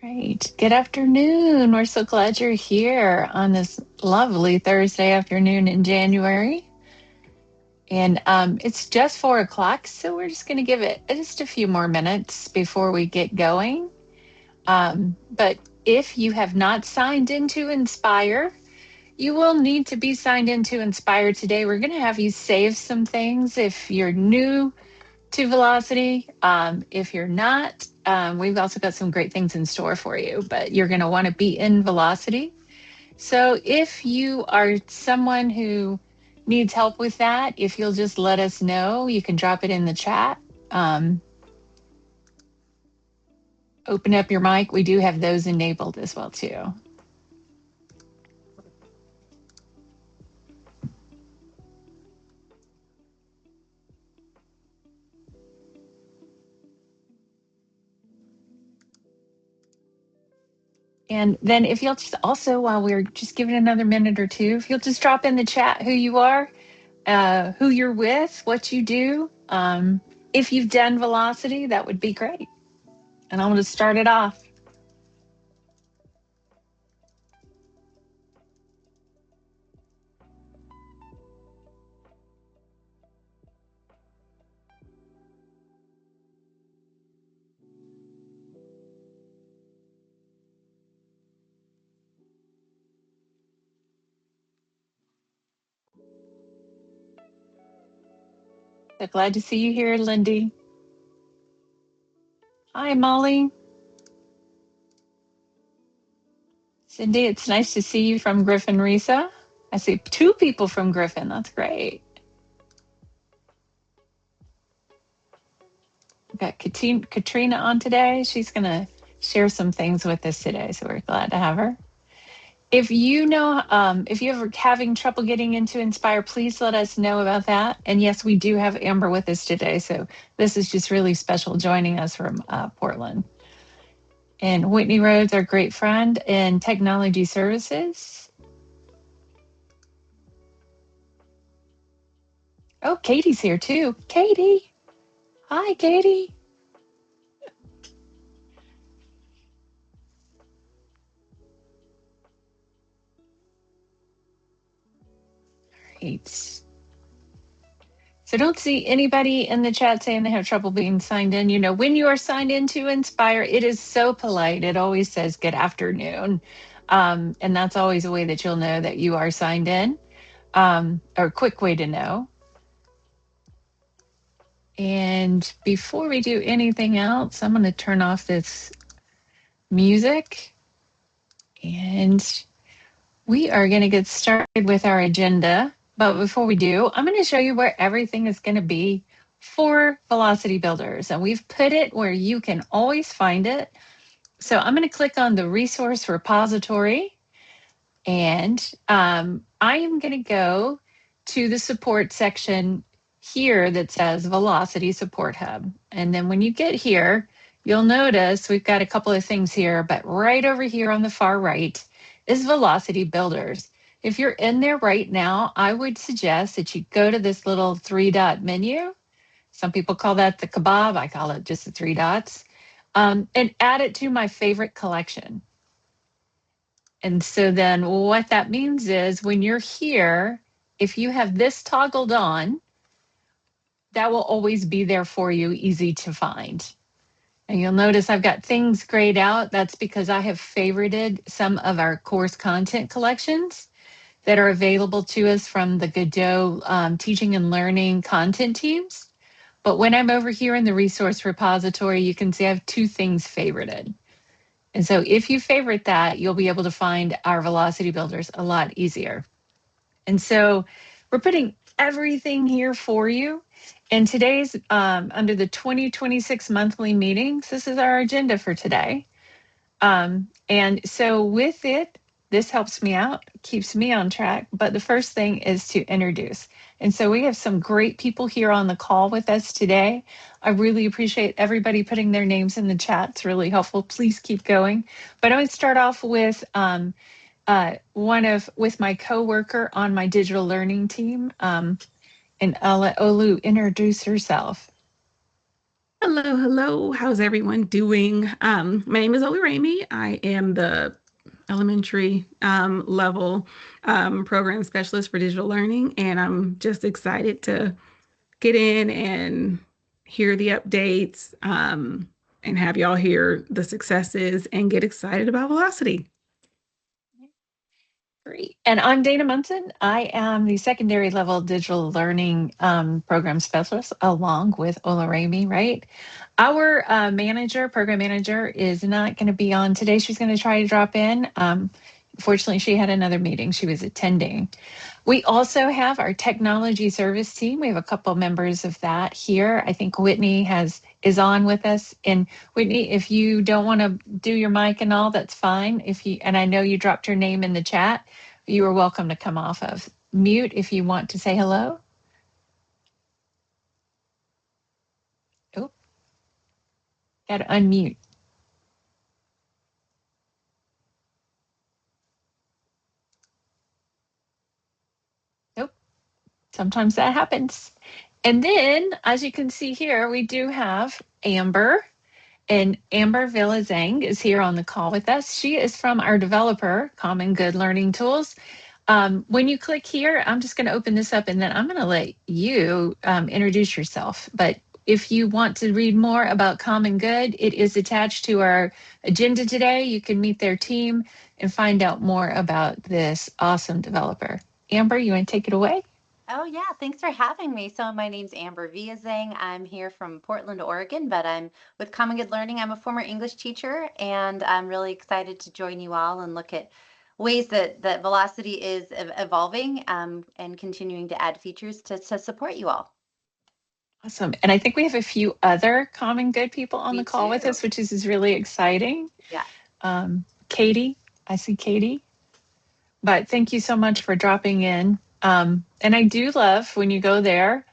Great. Good afternoon. We're so glad you're here on this lovely Thursday afternoon in January. And it's just 4 o'clock, so we're just going to give it just a few more minutes before we get going. But if you have not signed into Inspire, you will need to be signed into Inspire today. We're going to have you save some things if you're new to Velocity. If you're not, we've also got some great things in store for you, but you're going to want to be in Velocity. So if you are someone who needs help with that, if you'll just let us know, you can drop it in the chat. Open up your mic. We do have those enabled as well too. And then if you'll just also, while we're just giving another minute or two, if you'll just drop in the chat who you are, who you're with, what you do. If you've done Velocity, that would be great. And I'm going to start it off. So glad to see you here, Lindy. Hi, Molly. Cindy, it's nice to see you from Griffin, Risa. I see 2 people from Griffin. That's great. We've got Katrina on today. She's going to share some things with us today, so we're glad to have her. If you know, if you're having trouble getting into Inspire, please let us know about that. And yes, we do have Amber with us today, so this is just really special joining us from Portland. And Whitney Rhodes, our great friend in technology services. Oh, Katie's here too. Katie. Hi, Katie. Great. So don't see anybody in the chat saying they have trouble being signed in. You know, when you are signed into Inspire, it is so polite. It always says good afternoon. And that's always a way that you'll know that you are signed in, or a quick way to know. And before we do anything else, I'm going to turn off this music and we are going to get started with our agenda. But before we do, I'm going to show you where everything is going to be for Velocity Builders. And we've put it where you can always find it. So I'm going to click on the resource repository. And I am going to go to the support section here that says Velocity Support Hub. And then when you get here, you'll notice we've got a couple of things here, but right over here on the far right is Velocity Builders. If you're in there right now, I would suggest that you go to this little 3-dot menu. Some people call that the kebab. I call it just the 3 dots. And add it to my favorite collection. And so then what that means is when you're here, if you have this toggled on, that will always be there for you, easy to find. And you'll notice I've got things grayed out. That's because I have favorited some of our course content collections that are available to us from the GaDOE teaching and learning content teams. But when I'm over here in the resource repository, you can see I have 2 things favorited. And so if you favorite that, you'll be able to find our Velocity Builders a lot easier. And so we're putting everything here for you. And today's under the 2026 monthly meetings, this is our agenda for today. And so with it, this helps me out, keeps me on track. But the first thing is to introduce. And so we have some great people here on the call with us today. I really appreciate everybody putting their names in the chat. It's really helpful. Please keep going. But I'm going to start off with with my coworker on my digital learning team. And I'll let Olu introduce herself. Hello, hello. How's everyone doing? My name is Oli Ramey. I am the elementary level program specialist for digital learning, and I'm just excited to get in and hear the updates and have y'all hear the successes and get excited about velocity. Great. And I'm Dana Munson. I am the secondary level digital learning program specialist along with Ola Ramey, right? Our program manager, is not going to be on today. She's going to try to drop in. Fortunately, she had another meeting she was attending. We also have our technology service team. We have a couple members of that here. I think Whitney is on with us. And Whitney, if you don't want to do your mic and all, that's fine. And I know you dropped your name in the chat, you are welcome to come off of mute if you want to say hello. Oh, got to unmute. Nope. Sometimes that happens. And then, as you can see here, we do have Amber. And Amber Villazang is here on the call with us. She is from our developer, Common Good Learning Tools. When you click here, I'm just going to open this up and then I'm going to let you introduce yourself. But if you want to read more about Common Good, it is attached to our agenda today. You can meet their team and find out more about this awesome developer. Amber, you want to take it away? Oh, yeah. Thanks for having me. So, my name's Amber Viazang. I'm here from Portland, Oregon, but I'm with Common Good Learning. I'm a former English teacher, and I'm really excited to join you all and look at ways that Velocity is evolving and continuing to add features to support you all. Awesome. And I think we have a few other Common Good people on Me the call with too. us, which is really exciting. Yeah. Katie, I see Katie. But thank you so much for dropping in. And I do love when you go there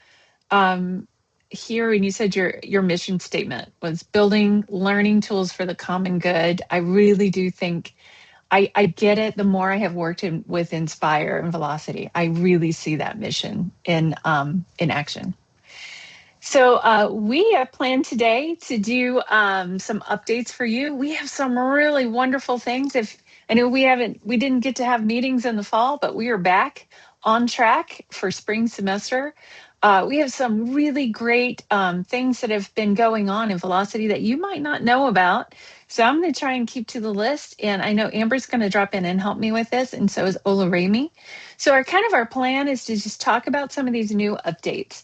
um, here, and you said your mission statement was building learning tools for the common good. I really do think I get it. The more I have worked with Inspire and Velocity, I really see that mission in action. So we have planned today to do some updates for you. We have some really wonderful things. If I know we didn't get to have meetings in the fall, but we are back on track for spring semester. We have some really great things that have been going on in Velocity that you might not know about. So I'm going to try and keep to the list. And I know Amber's going to drop in and help me with this, and so is Ola Ramey. So our plan is to just talk about some of these new updates.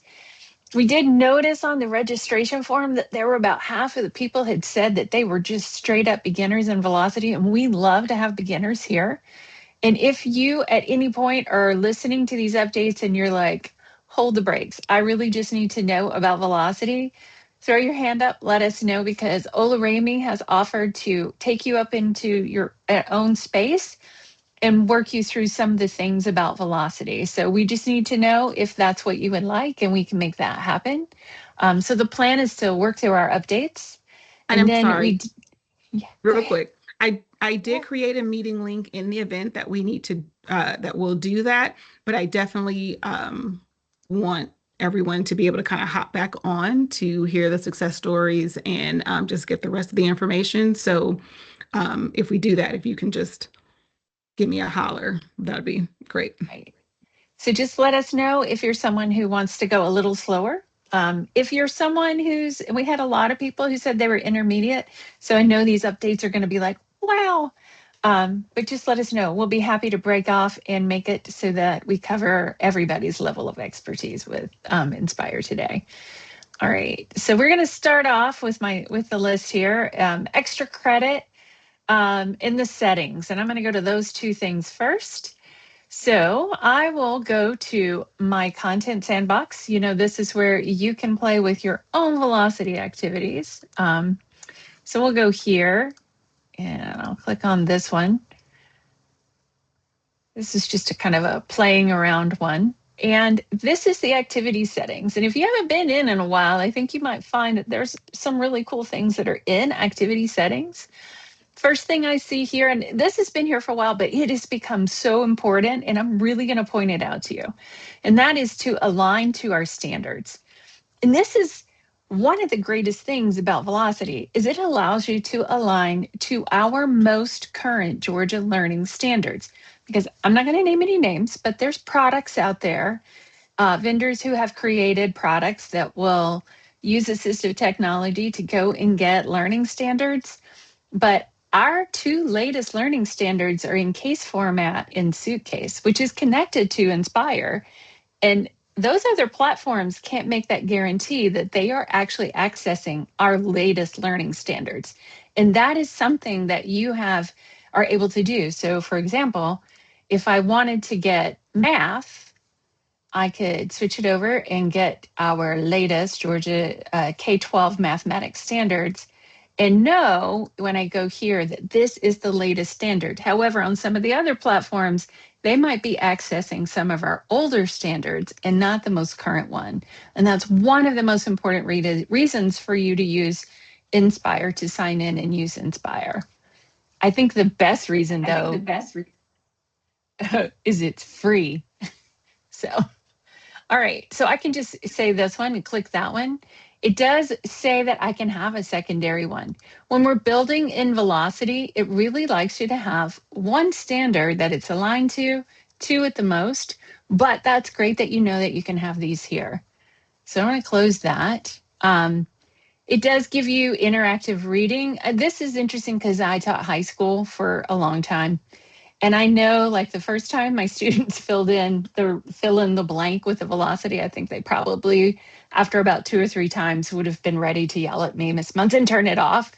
We did notice on the registration form that there were about half of the people had said that they were just straight up beginners in Velocity, and we love to have beginners here. And if you at any point are listening to these updates and you're like, hold the brakes, I really just need to know about Velocity, throw your hand up, let us know, because Ola Ramey has offered to take you up into your own space and work you through some of the things about velocity. So we just need to know if that's what you would like, and we can make that happen. So the plan is to work through our updates, And and I'm then sorry, yeah, go real ahead. quick. I did Yeah, create a meeting link in the event that we need to that will do that, but I definitely want everyone to be able to kind of hop back on to hear the success stories and just get the rest of the information. So if we do that, if you can just give me a holler, that'd be great. right. So just let us know if you're someone who wants to go a little slower. If you're someone we had a lot of people who said they were intermediate. So I know these updates are going to be like, wow. But just let us know. We'll be happy to break off and make it so that we cover everybody's level of expertise with Inspire today. All right. So we're going to start off with the list here. Extra credit in the settings, and I'm going to go to those two things first. So I will go to my content sandbox. You know, this is where you can play with your own velocity activities. So we'll go here and I'll click on this one. This is just a kind of a playing around one. And this is the activity settings. And if you haven't been in a while, I think you might find that there's some really cool things that are in activity settings. First thing I see here, and this has been here for a while, but it has become so important, and I'm really going to point it out to you. And that is to align to our standards. And this is one of the greatest things about Velocity is it allows you to align to our most current Georgia learning standards. Because I'm not going to name any names, but there's products out there, vendors who have created products that will use assistive technology to go and get learning standards. But our two latest learning standards are in case format in Suitcase, which is connected to Inspire. And those other platforms can't make that guarantee that they are actually accessing our latest learning standards. And that is something that you are able to do. So for example, if I wanted to get math, I could switch it over and get our latest Georgia K-12 mathematics standards and know when I go here that this is the latest standard. However, on some of the other platforms, they might be accessing some of our older standards and not the most current one. And that's one of the most important reasons for you to use Inspire, to sign in and use Inspire. I think the best reason, though, is it's free. So, all right. So I can just say this one and click that one. It does say that I can have a secondary one. When we're building in Velocity, it really likes you to have one standard that it's aligned to, two at the most, but that's great that you know that you can have these here. So I'm going to close that. It does give you interactive reading. This is interesting because I taught high school for a long time. And I know, like, the first time my students fill in the blank with the Velocity, I think they probably, after about 2 or 3 times, would have been ready to yell at me, Miss Munson, turn it off.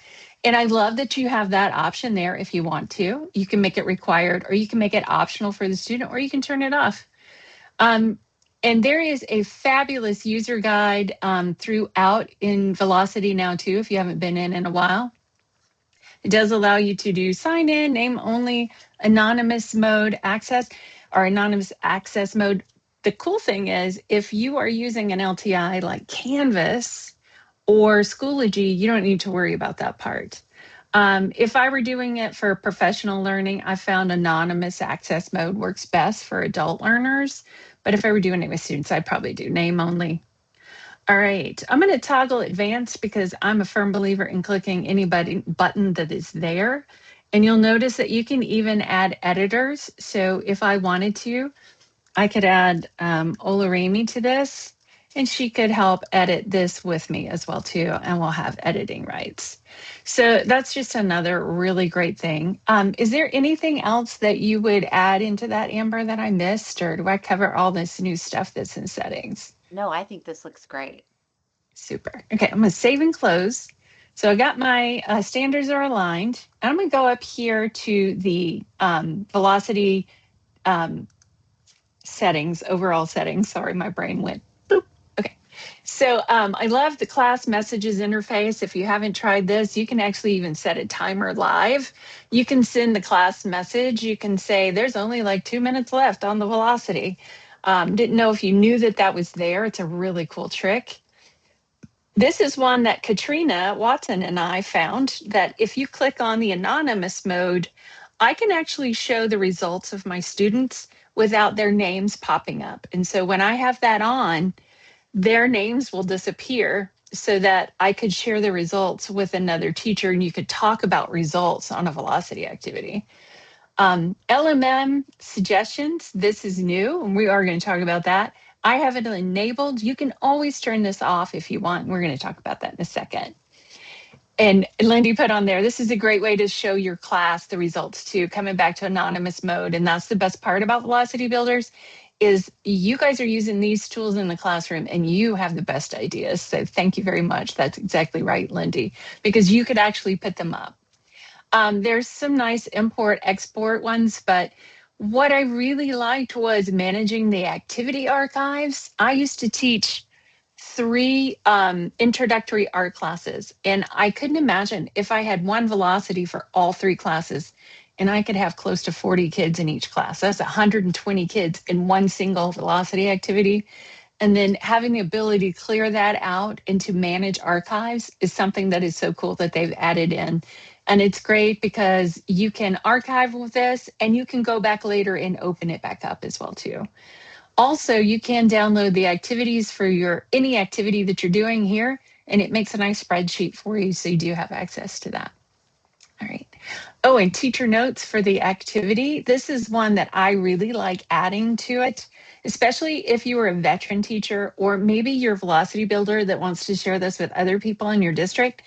And I love that you have that option there if you want to. You can make it required, or you can make it optional for the student, or you can turn it off. And there is a fabulous user guide throughout in Velocity now, too, if you haven't been in a while. It does allow you to do sign in, name only, anonymous mode access, or anonymous access mode. The cool thing is, if you are using an LTI like Canvas or Schoology, you don't need to worry about that part. If I were doing it for professional learning, I found anonymous access mode works best for adult learners. But if I were doing it with students, I'd probably do name only. All right, I'm going to toggle advanced because I'm a firm believer in clicking any button that is there. And you'll notice that you can even add editors. So if I wanted to, I could add Ola Ramy to this, and she could help edit this with me as well too, and we'll have editing rights. So that's just another really great thing. Is there anything else that you would add into that, Amber, that I missed, or do I cover all this new stuff that's in settings? No, I think this looks great. Super. Okay, I'm going to save and close. So I got my standards are aligned. I'm going to go up here to the Velocity settings, overall settings. Sorry, my brain went boop. Okay. So I love the class messages interface. If you haven't tried this, you can actually even set a timer live. You can send the class message. You can say, there's only like 2 minutes left on the Velocity. Didn't know if you knew that that was there. It's a really cool trick. This is one that Katrina Watson and I found, that if you click on the anonymous mode, I can actually show the results of my students without their names popping up. And so when I have that on, their names will disappear so that I could share the results with another teacher and you could talk about results on a Velocity activity. LMM suggestions, this is new, and we are going to talk about that. I have it enabled. You can always turn this off if you want. We're going to talk about that in a second. And Lindy put on there, this is a great way to show your class the results too, coming back to anonymous mode. And that's the best part about Velocity Builders, is you guys are using these tools in the classroom and you have the best ideas. So thank you very much. That's exactly right, Lindy, because you could actually put them up. There's some nice import export ones, but what I really liked was managing the activity archives. I used to teach 3 introductory art classes, and I couldn't imagine if I had one Velocity for all 3 classes, and I could have close to 40 kids in each class. That's 120 kids in one single Velocity activity. And then having the ability to clear that out and to manage archives is something that is so cool that they've added in. And it's great because you can archive with this and you can go back later and open it back up as well too. Also, you can download the activities for any activity that you're doing here, and it makes a nice spreadsheet for you, so you do have access to that. All right. Oh, and teacher notes for the activity. This is one that I really like adding to it, especially if you are a veteran teacher or maybe you're a velocity builder that wants to share this with other people in your district.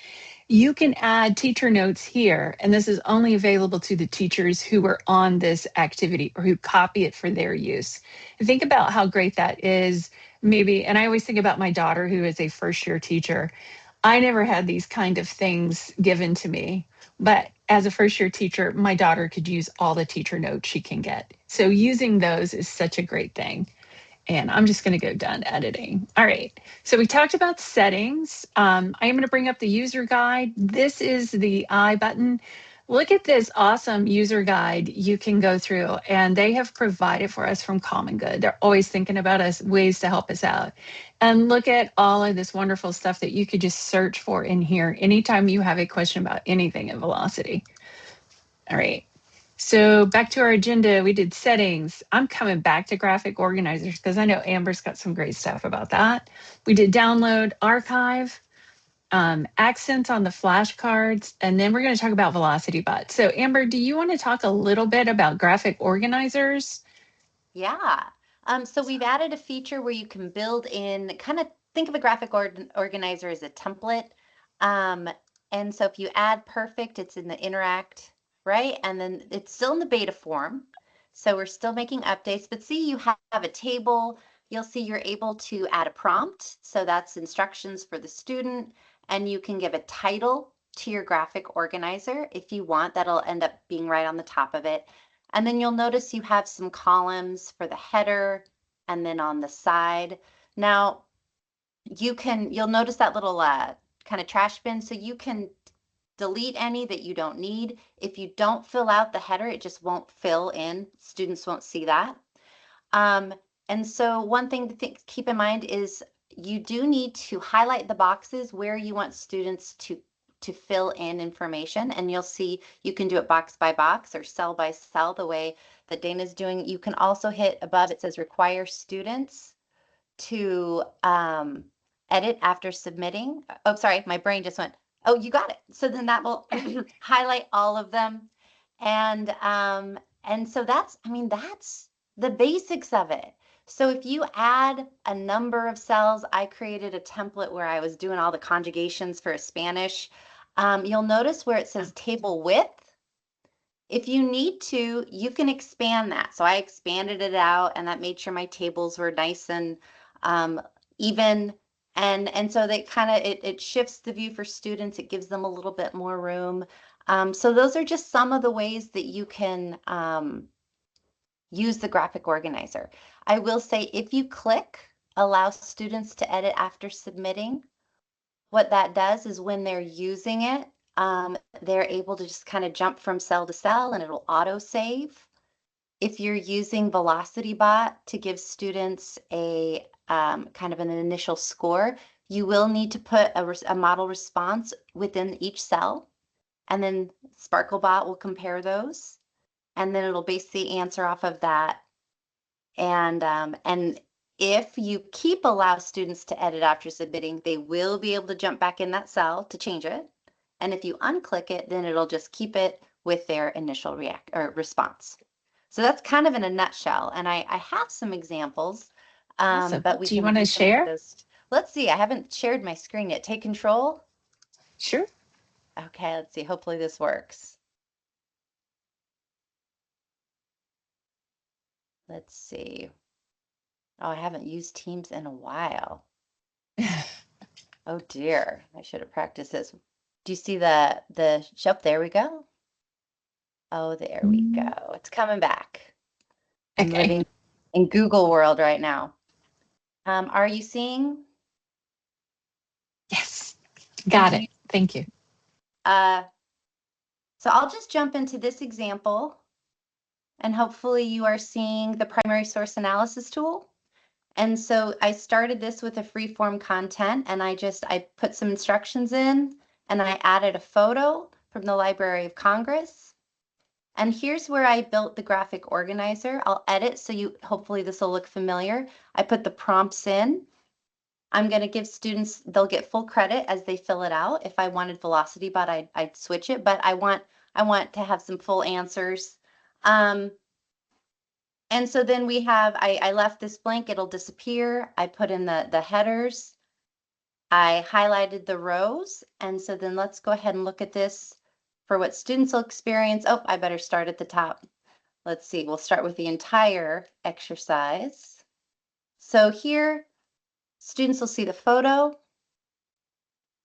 You can add teacher notes here, and this is only available to the teachers who are on this activity or who copy it for their use. And think about how great that is. Maybe, and I always think about my daughter who is a first year teacher. I never had these kind of things given to me, but as a first year teacher, my daughter could use all the teacher notes she can get. So using those is such a great thing. And I'm just going to go done editing. All right. So we talked about settings. I am going to bring up the user guide. This is the I button. Look at this awesome user guide you can go through, and they have provided for us from Common Good. They're always thinking about us, ways to help us out. And look at all of this wonderful stuff that you could just search for in here anytime you have a question about anything at Velocity. All right. So back to our agenda, we did settings. I'm coming back to graphic organizers because I know Amber's got some great stuff about that. We did download, archive, accents on the flashcards, and then we're going to talk about VelocityBot. So Amber, do you want to talk a little bit about graphic organizers? Yeah. So we've added a feature where you can build in, kind of think of a graphic organizer as a template. Um, and so if you add perfect, it's in the interact, right? And then it's still in the beta form. So we're still making updates, but see, you have a table. You'll see you're able to add a prompt. So that's instructions for the student, and you can give a title to your graphic organizer if you want. That'll end up being right on the top of it. And then you'll notice you have some columns for the header and then on the side. Now you'll notice that little kind of trash bin, so you can delete any that you don't need. If you don't fill out the header, it just won't fill in. Students won't see that. And so one thing to keep in mind is you do need to highlight the boxes where you want students to fill in information, and you'll see you can do it box by box or cell by cell the way that Dana's doing. You can also hit above, it says require students to edit after submitting. Oh, sorry, my brain just went, oh, you got it. So then that will highlight all of them. And so that's the basics of it. So if you add a number of cells, I created a template where I was doing all the conjugations for Spanish. You'll notice where it says table width. If you need to, you can expand that. So I expanded it out, and that made sure my tables were nice and even. And so they kind of, it shifts the view for students. It gives them a little bit more room. So those are just some of the ways that you can use the graphic organizer. I will say if you click allow students to edit after submitting, what that does is when they're using it, they're able to just kind of jump from cell to cell and it'll auto save. If you're using VelocityBot to give students a kind of an initial score, you will need to put a model response within each cell, and then SparkleBot will compare those, and then it'll base the answer off of that. And if you keep allow students to edit after submitting, they will be able to jump back in that cell to change it. And if you unclick it, then it'll just keep it with their initial response. So that's kind of in a nutshell. And I have some examples, Awesome. but we Do you can want to share? those. Let's see. I haven't shared my screen yet. Take control. Sure. Okay, let's see. Hopefully this works. Let's see. Oh, I haven't used Teams in a while. Oh dear, I should have practiced this. Do you see the oh, there we go. Oh, there we go. It's coming back. I'm living in Google world right now. Are you seeing? Yes. Got it. Thank you. So I'll just jump into this example, and hopefully you are seeing the primary source analysis tool. And so I started this with a free form content, and I put some instructions in, and I added a photo from the Library of Congress. And here's where I built the graphic organizer. I'll edit so you hopefully this will look familiar. I put the prompts in. I'm going to give students, they'll get full credit as they fill it out. If I wanted velocity, but I'd switch it, but I want to have some full answers. And so then we have, I left this blank, it'll disappear. I put in the headers. I highlighted the rows. And so then let's go ahead and look at this for what students will experience. Oh, I better start at the top. Let's see, we'll start with the entire exercise. So here, students will see the photo,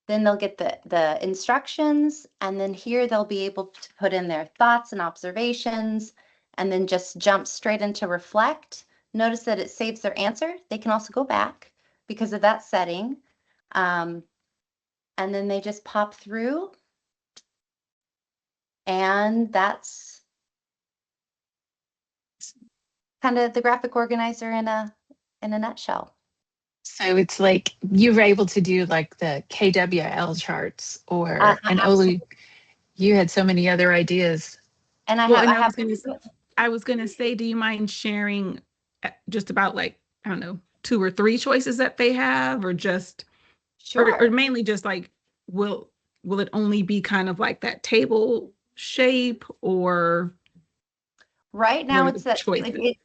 then they'll get the instructions, and then here they'll be able to put in their thoughts and observations, and then just jump straight into reflect. Notice that it saves their answer. They can also go back because of that setting. And then they just pop through, and that's kind of the graphic organizer in a nutshell. So it's like you were able to do like the KWL charts, or and Olu, you had so many other ideas. And I was gonna say, do you mind sharing just about like, I don't know, 2 or 3 choices that they have, or just sure. or mainly just like, will it only be kind of like that table shape, or right now it's that choices?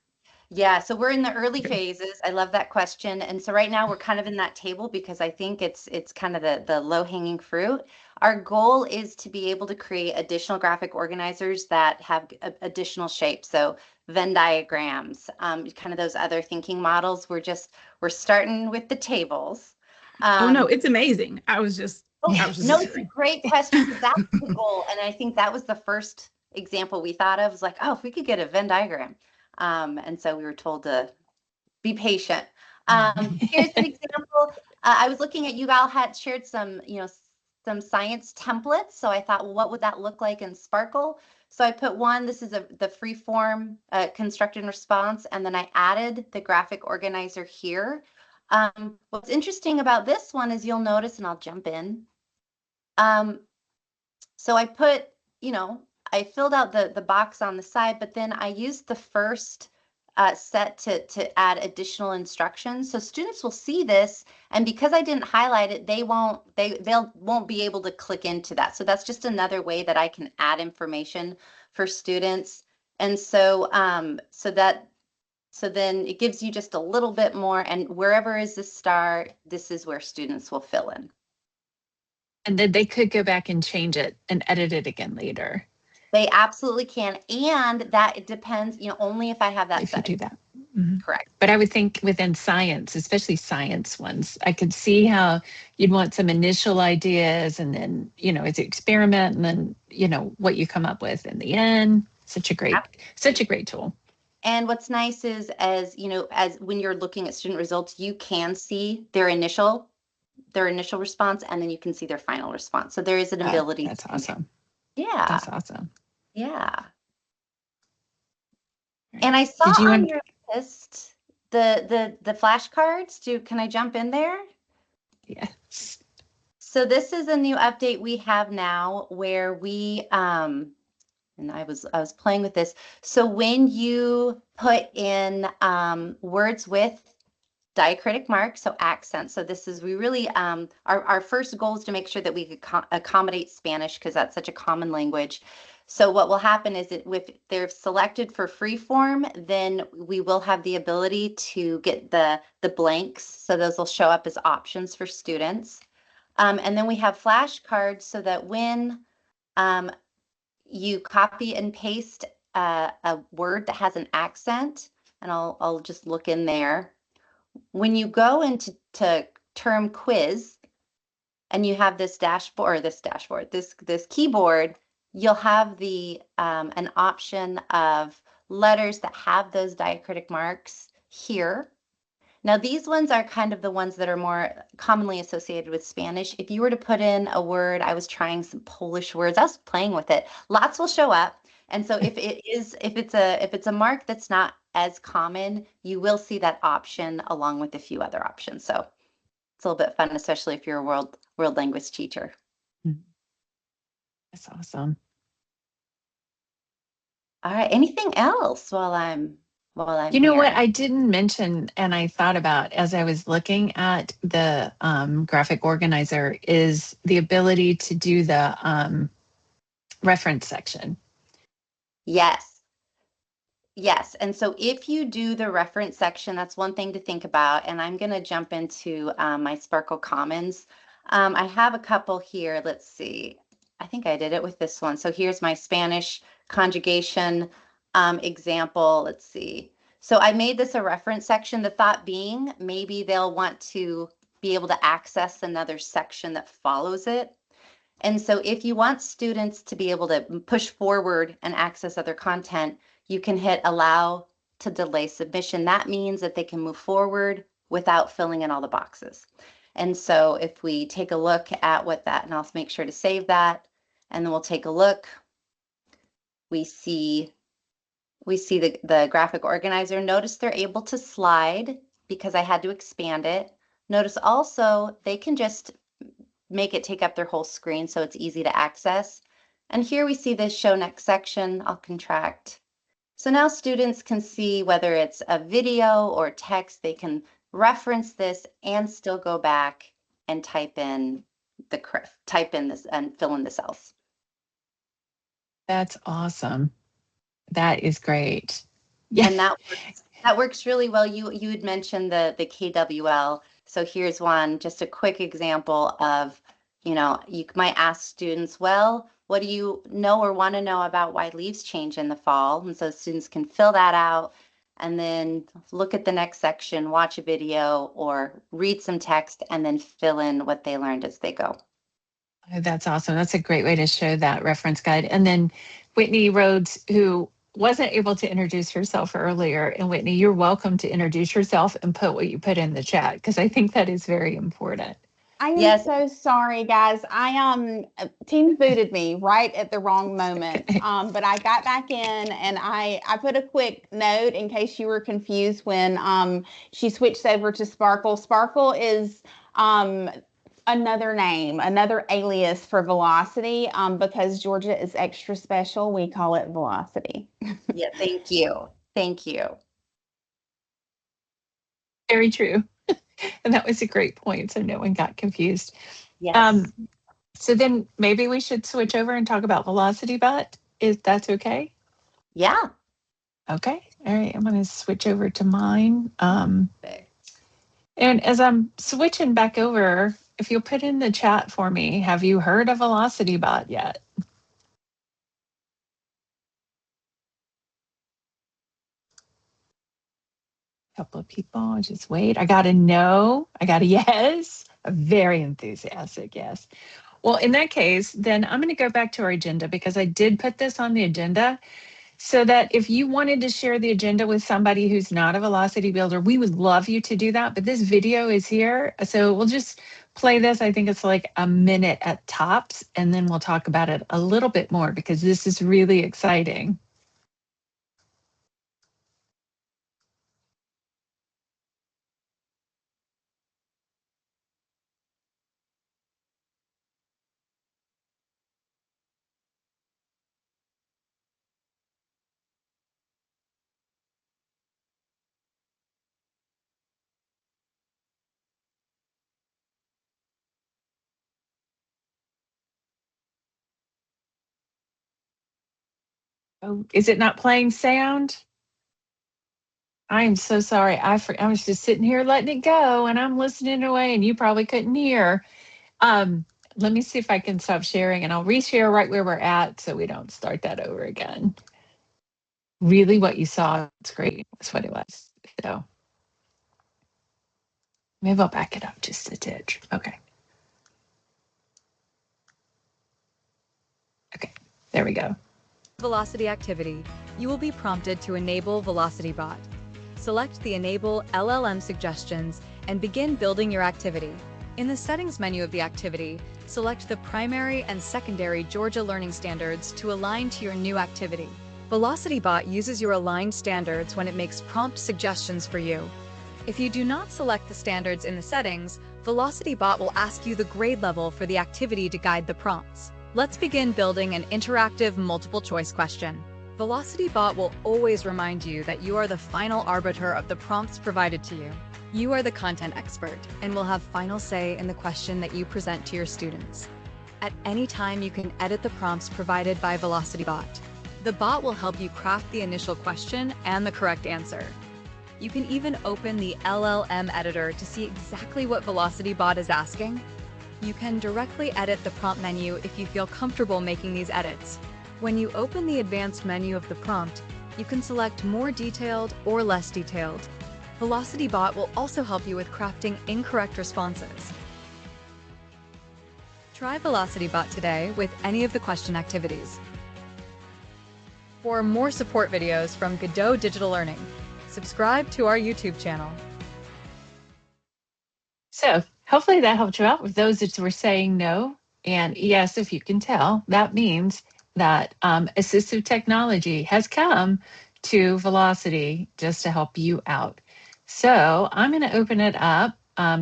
Yeah, so we're in the early phases. I love that question. And so right now we're kind of in that table because I think it's kind of the low-hanging fruit. Our goal is to be able to create additional graphic organizers that have additional shapes. So Venn diagrams, kind of those other thinking models. We're starting with the tables. Oh no, it's amazing. I was just No, it's a great question because that's the goal. And I think that was the first example we thought of, was like, oh, if we could get a Venn diagram. And so we were told to be patient. Here's an example. I was looking at, you all had shared some, some science templates. So I thought, well, what would that look like in Sparkle? So I put one, this is the free form construct and response, and then I added the graphic organizer here. What's interesting about this one is you'll notice, and I'll jump in. So I put, I filled out the box on the side, but then I used the first set to add additional instructions. So students will see this, and because I didn't highlight it, they won't be able to click into that. So that's just another way that I can add information for students. And so so then it gives you just a little bit more, and wherever is the star, this is where students will fill in. And then they could go back and change it and edit it again later. They absolutely can. And that it depends, only if I have that if set. you do that. Mm-hmm. Correct. But I would think within science, especially science ones, I could see how you'd want some initial ideas, and then, it's an experiment, and then, what you come up with in the end. Such a great tool. And what's nice is, as when you're looking at student results, you can see their initial response, and then you can see their final response. So there is an ability. That's awesome. Yeah. That's awesome. Yeah. And I saw on your list the flashcards. Can I jump in there? Yes. So this is a new update we have now where we and I was playing with this. So when you put in words with diacritic marks, so accents. So this is, we really, our first goal is to make sure that we could accommodate Spanish because that's such a common language. So what will happen is that if they're selected for free form, then we will have the ability to get the blanks. So those will show up as options for students. And then we have flashcards so that when you copy and paste a word that has an accent, and I'll just look in there. When you go into term quiz and you have this keyboard, you'll have the an option of letters that have those diacritic marks here. Now these ones are kind of the ones that are more commonly associated with Spanish. If you were to put in a word, I was trying some Polish words, I was playing with it, lots will show up. And so if it's a mark that's not as common, you will see that option along with a few other options. So it's a little bit fun, especially if you're a world language teacher. That's awesome. All right. Anything else while I'm You know what here? I didn't mention and I thought about as I was looking at the graphic organizer is the ability to do the reference section. Yes. Yes. And so if you do the reference section, that's one thing to think about. And I'm going to jump into my Sparkle Commons. I have a couple here. Let's see. I think I did it with this one. So here's my Spanish conjugation example. Let's see. So I made this a reference section. The thought being maybe they'll want to be able to access another section that follows it. And so if you want students to be able to push forward and access other content, you can hit allow to delay submission. That means that they can move forward without filling in all the boxes. And so if we take a look at what that, and I'll make sure to save that, and then we'll take a look, we see the graphic organizer. Notice they're able to slide because I had to expand it. Notice also they can just make it take up their whole screen so it's easy to access. And here we see this show next section. I'll contract. So now students can see whether it's a video or text, they can reference this and still go back and type in this and fill in the cells. That's awesome. That is great. Yeah. And that works really well. You had mentioned the KWL. So here's one, just a quick example of, you might ask students, well, what do you know or want to know about why leaves change in the fall? And so students can fill that out and then look at the next section, watch a video or read some text and then fill in what they learned as they go. That's awesome. That's a great way to show that reference guide. And then Whitney Rhodes, who wasn't able to introduce herself earlier. And Whitney, you're welcome to introduce yourself and put what you put in the chat, because I think that is very important. I am Yes. so sorry, guys. Teams booted me right at the wrong moment. But I got back in and I put a quick note in case you were confused when she switched over to Sparkle. Sparkle is another name, another alias for Velocity. Because Georgia is extra special, we call it Velocity. Yeah, thank you. Thank you. Very true. And that was a great point. So no one got confused. Yes. So then maybe we should switch over and talk about VelocityBot. Is that's okay? Yeah. Okay. All right. I'm going to switch over to mine. And as I'm switching back over, if you'll put in the chat for me, have you heard of VelocityBot yet? A couple of people, just wait. I got a no, I got a yes, a very enthusiastic yes. Well, in that case, then I'm going to go back to our agenda because I did put this on the agenda so that if you wanted to share the agenda with somebody who's not a velocity builder, we would love you to do that. But this video is here. So we'll just play this. I think it's like a minute at tops, and then we'll talk about it a little bit more because this is really exciting. Oh, is it not playing sound? I am so sorry. I was just sitting here letting it go and I'm listening away and you probably couldn't hear. Let me see if I can stop sharing and I'll reshare right where we're at so we don't start that over again. Really what you saw, it's great. That's what it was. So maybe I'll back it up just a titch. Okay. Okay, there we go. Velocity activity, you will be prompted to enable VelocityBot. Select the Enable LLM suggestions and begin building your activity. In the settings menu of the activity, select the primary and secondary Georgia Learning Standards to align to your new activity. VelocityBot uses your aligned standards when it makes prompt suggestions for you. If you do not select the standards in the settings, VelocityBot will ask you the grade level for the activity to guide the prompts. Let's begin building an interactive multiple choice question. VelocityBot will always remind you that you are the final arbiter of the prompts provided to you. You are the content expert and will have final say in the question that you present to your students. At any time, you can edit the prompts provided by VelocityBot. The bot will help you craft the initial question and the correct answer. You can even open the LLM editor to see exactly what VelocityBot is asking. You can directly edit the prompt menu if you feel comfortable making these edits. When you open the advanced menu of the prompt, you can select more detailed or less detailed. VelocityBot will also help you with crafting incorrect responses. Try VelocityBot today with any of the question activities. For more support videos from GaDOE Digital Learning, subscribe to our YouTube channel. So hopefully that helped you out with those that were saying no and yes. If you can tell, that means that assistive technology has come to Velocity just to help you out. So I'm going to open it up,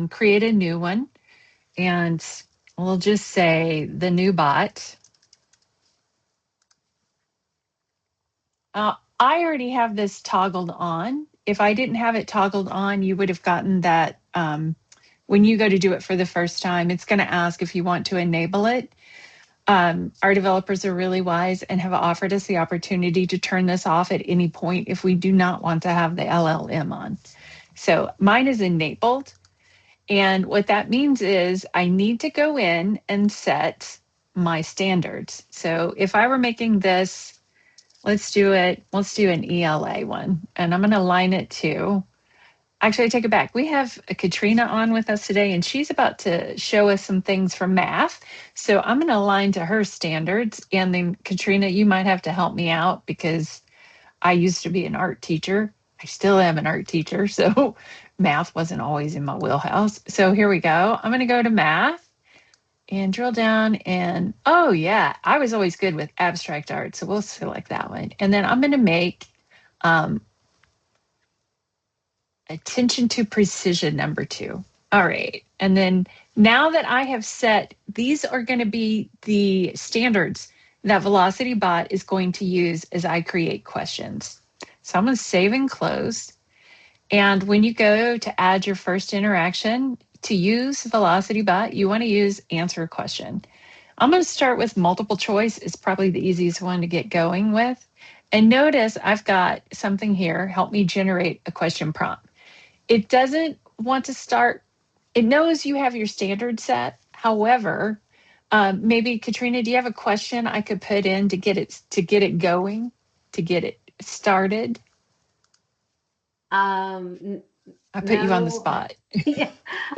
create a new one, and we'll just say the new bot. I already have this toggled on. If I didn't have it toggled on, you would have gotten that when you go to do it for the first time, it's going to ask if you want to enable it. Our developers are really wise and have offered us the opportunity to turn this off at any point if we do not want to have the LLM on. So mine is enabled. And what that means is I need to go in and set my standards. So if I were making this, let's do an ELA one, and I'm going to align it to, actually I take it back. We have Katrina on with us today, and she's about to show us some things from math. So I'm going to align to her standards. And then Katrina, you might have to help me out because I used to be an art teacher. I still am an art teacher. So math wasn't always in my wheelhouse. So here we go. I'm going to go to math and drill down, and oh yeah, I was always good with abstract art, so we'll select that one. And then I'm going to make attention to precision number 2. All right, and then now that I have set, these are going to be the standards that VelocityBot is going to use as I create questions. So I'm going to save and close. And when you go to add your first interaction, to use VelocityBot, you want to use answer a question. I'm going to start with multiple choice. It's probably the easiest one to get going with. And notice I've got something here, help me generate a question prompt. It doesn't want to start, it knows you have your standard set. However, maybe Katrina, do you have a question I could put in to get it going, to get it started? I put you on the spot. Yeah,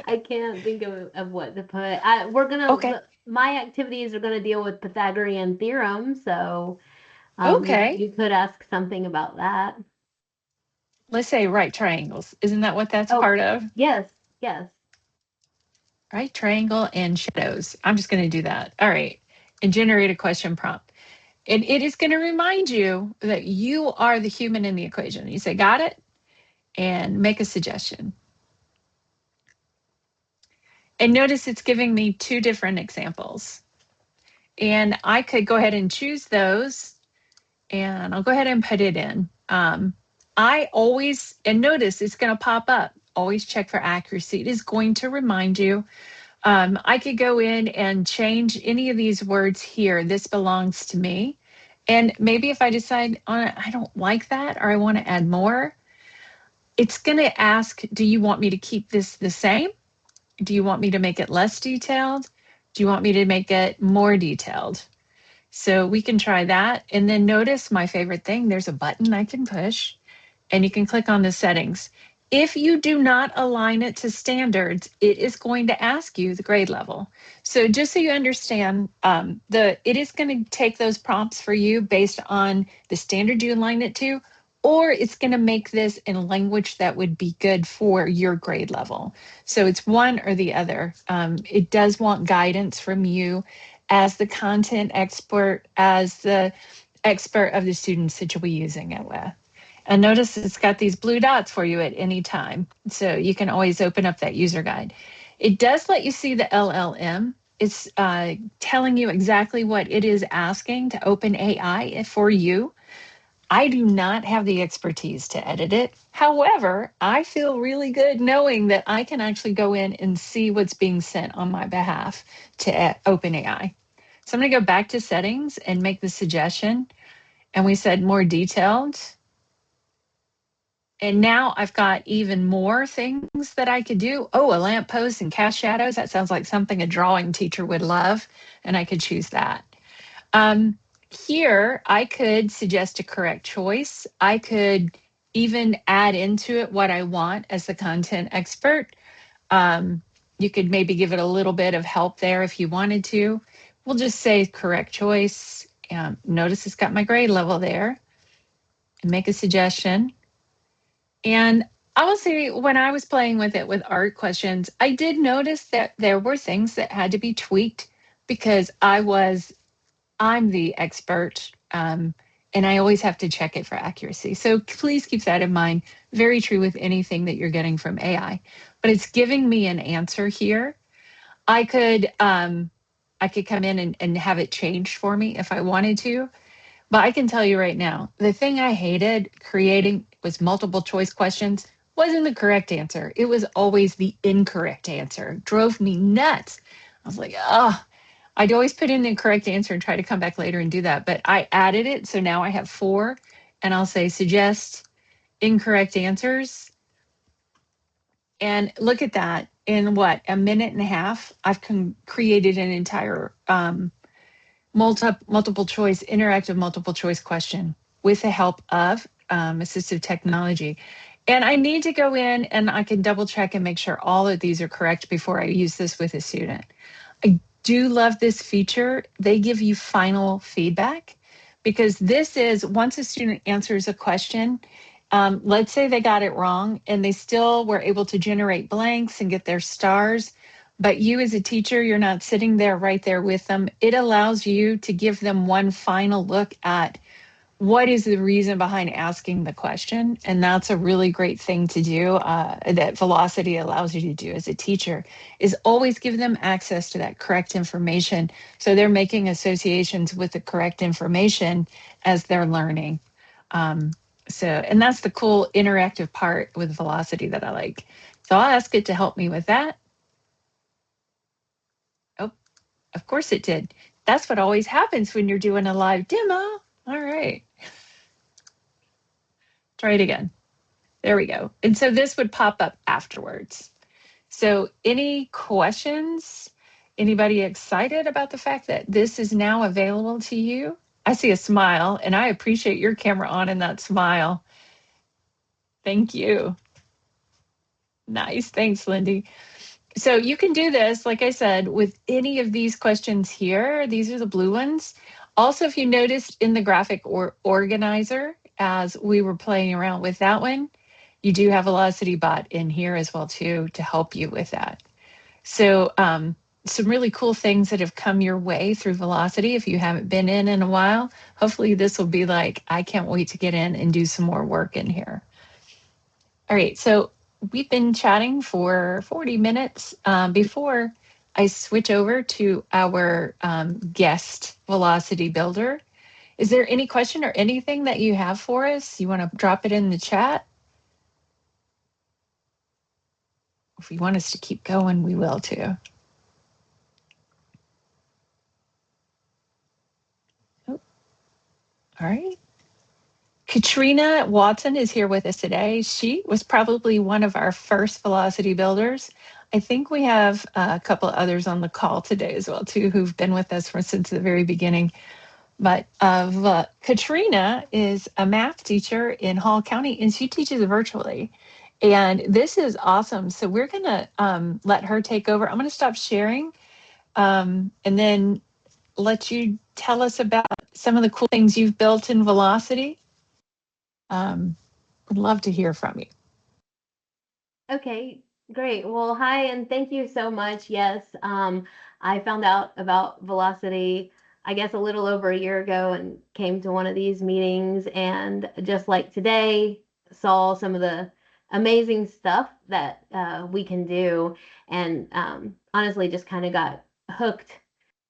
I can't think of what to put. We're gonna. Okay. My activities are gonna deal with Pythagorean theorem, so Okay. you could ask something about that. Let's say right triangles. Isn't that what that's Oh, part of? Yes, yes. Right triangle and shadows. I'm just going to do that. All right. And generate a question prompt. And it is going to remind you that you are the human in the equation. You say, got it? And make a suggestion. And notice it's giving me 2 different examples. And I could go ahead and choose those. And I'll go ahead and put it in. I always, and notice it's going to pop up. Always check for accuracy. It is going to remind you. I could go in and change any of these words here. This belongs to me. And maybe if I decide I don't like that or I want to add more, it's going to ask, do you want me to keep this the same? Do you want me to make it less detailed? Do you want me to make it more detailed? So we can try that. And then notice my favorite thing, there's a button I can push and you can click on the settings. If you do not align it to standards, it is going to ask you the grade level. So just so you understand, it is going to take those prompts for you based on the standard you align it to, or it's going to make this in a language that would be good for your grade level. So it's one or the other. It does want guidance from you as the content expert, as the expert of the students that you'll be using it with. And notice it's got these blue dots for you at any time. So you can always open up that user guide. It does let you see the LLM. It's telling you exactly what it is asking to open AI for you. I do not have the expertise to edit it. However, I feel really good knowing that I can actually go in and see what's being sent on my behalf to OpenAI. So I'm going to go back to settings and make the suggestion. And we said more detailed. And now I've got even more things that I could do. Oh, a lamppost and cast shadows. That sounds like something a drawing teacher would love. And I could choose that. Here, I could suggest a correct choice. I could even add into it what I want as the content expert. You could maybe give it a little bit of help there if you wanted to. We'll just say correct choice. Notice it's got my grade level there. And make a suggestion. And I will say, when I was playing with it with art questions, I did notice that there were things that had to be tweaked because I'm the expert, and I always have to check it for accuracy. So please keep that in mind. Very true with anything that you're getting from AI. But it's giving me an answer here. I could come in and have it changed for me if I wanted to. But I can tell you right now, the thing I hated creating was multiple choice questions wasn't the correct answer. It was always the incorrect answer. It drove me nuts. I was like, oh, I'd always put in the correct answer and try to come back later and do that. But I added it. So now I have 4, and I'll say suggest incorrect answers. And look at that. In what, a minute and a half, I've created an entire multiple choice, interactive multiple choice question with the help of assistive technology. And I need to go in and I can double check and make sure all of these are correct before I use this with a student. I do love this feature. They give you final feedback because this is once a student answers a question, let's say they got it wrong and they still were able to generate blanks and get their stars. But you as a teacher, you're not sitting there right there with them. It allows you to give them one final look at what is the reason behind asking the question. And that's a really great thing to do that Velocity allows you to do as a teacher, is always give them access to that correct information. So they're making associations with the correct information as they're learning. And that's the cool interactive part with Velocity that I like. So I'll ask it to help me with that. Oh, of course it did. That's what always happens when you're doing a live demo. All right. Try it again. There we go. And so this would pop up afterwards. So any questions? Anybody excited about the fact that this is now available to you? I see a smile, and I appreciate your camera on in that smile. Thank you. Nice. Thanks, Lindy. So you can do this, like I said, with any of these questions here. These are the blue ones. Also, if you noticed in the graphic organizer, as we were playing around with that one, you do have Velocity Bot in here as well too to help you with that. So some really cool things that have come your way through Velocity. If you haven't been in a while, hopefully this will be like, I can't wait to get in and do some more work in here. All right, so we've been chatting for 40 minutes. Before I switch over to our guest Velocity Builder, is there any question or anything that you have for us? You want to drop it in the chat? If you want us to keep going, we will too. Oh, all right. Katrina Watson is here with us today. She was probably one of our first Velocity builders. I think we have a couple of others on the call today as well too, who've been with us since the very beginning. But Katrina is a math teacher in Hall County, and she teaches virtually. And this is awesome. So we're going to let her take over. I'm going to stop sharing and then let you tell us about some of the cool things you've built in Velocity. Would love to hear from you. Okay, great. Well, hi, and thank you so much. Yes, I found out about Velocity, I guess, a little over a year ago and came to one of these meetings. And just like today, saw some of the amazing stuff that we can do. And honestly, just kind of got hooked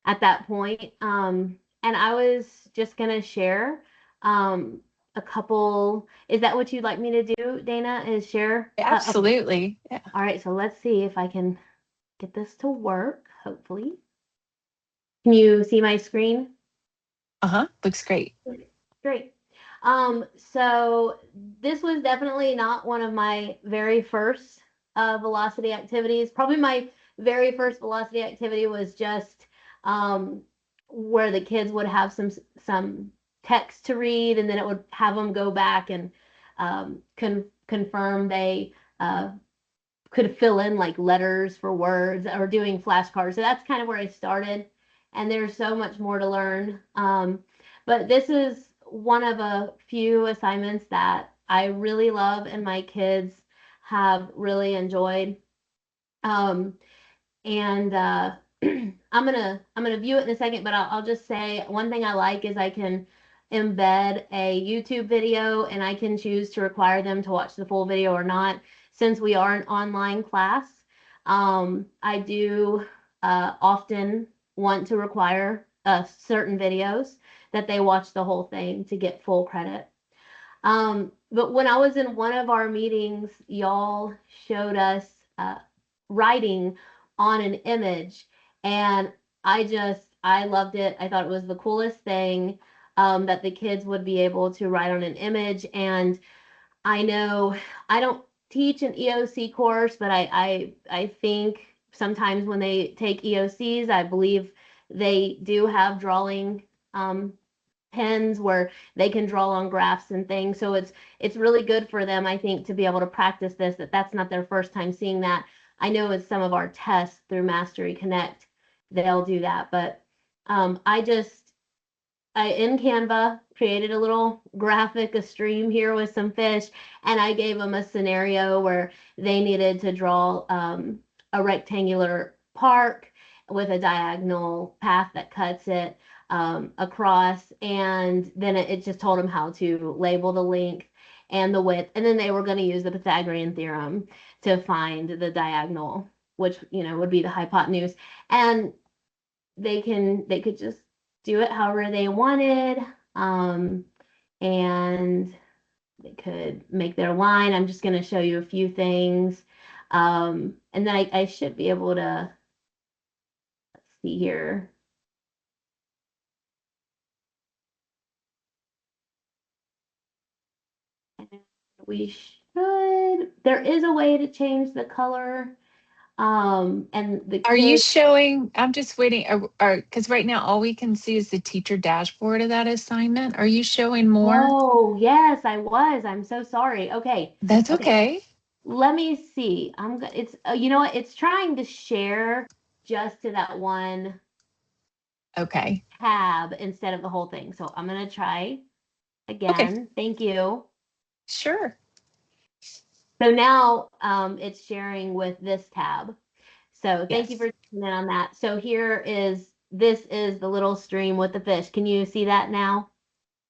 at that point. And I was just going to share a couple. Is that what you'd like me to do, Dana? Is share? Okay. Absolutely. Yeah. All right, so let's see if I can get this to work, hopefully. Can you see my screen? Looks great. Great. So this was definitely not one of my very first velocity activities. Probably my very first velocity activity was just where the kids would have some text to read, and then it would have them go back and confirm they could fill in like letters for words or doing flashcards. So that's kind of where I started. And there's so much more to learn. But this is one of a few assignments that I really love and my kids have really enjoyed. And I'm gonna view it in a second, but I'll just say one thing I like is I can embed a YouTube video and I can choose to require them to watch the full video or not. Since we are an online class, I do often want to require certain videos that they watch the whole thing to get full credit. But when I was in one of our meetings, y'all showed us writing on an image, and I loved it. I thought it was the coolest thing that the kids would be able to write on an image. And I know I don't teach an EOC course, but I think sometimes when they take EOCs, I believe they do have drawing pens where they can draw on graphs and things. So it's really good for them, I think, to be able to practice this, that's not their first time seeing that. I know with some of our tests through Mastery Connect, they'll do that. But I in Canva created a little graphic, a stream here with some fish, and I gave them a scenario where they needed to draw a rectangular park with a diagonal path that cuts it across, and then it just told them how to label the length and the width, and then they were going to use the Pythagorean theorem to find the diagonal, which would be the hypotenuse, and they could just do it however they wanted, and they could make their line. I'm just going to show you a few things, and then I should be able to, let's see here. We should, there is a way to change the color. And the Are you kids, showing? I'm just waiting. Because right now all we can see is the teacher dashboard of that assignment. Are you showing more? oh, yes, I was. I'm so sorry. Okay. That's Okay. okay. Let me see. It's, you know what? It's trying to share just to that one Okay. tab instead of the whole thing. So I'm going to try again. Okay. Thank you. Sure. So now it's sharing with this tab. So thank you Yes. for tuning in on that. So this is the little stream with the fish. Can you see that now?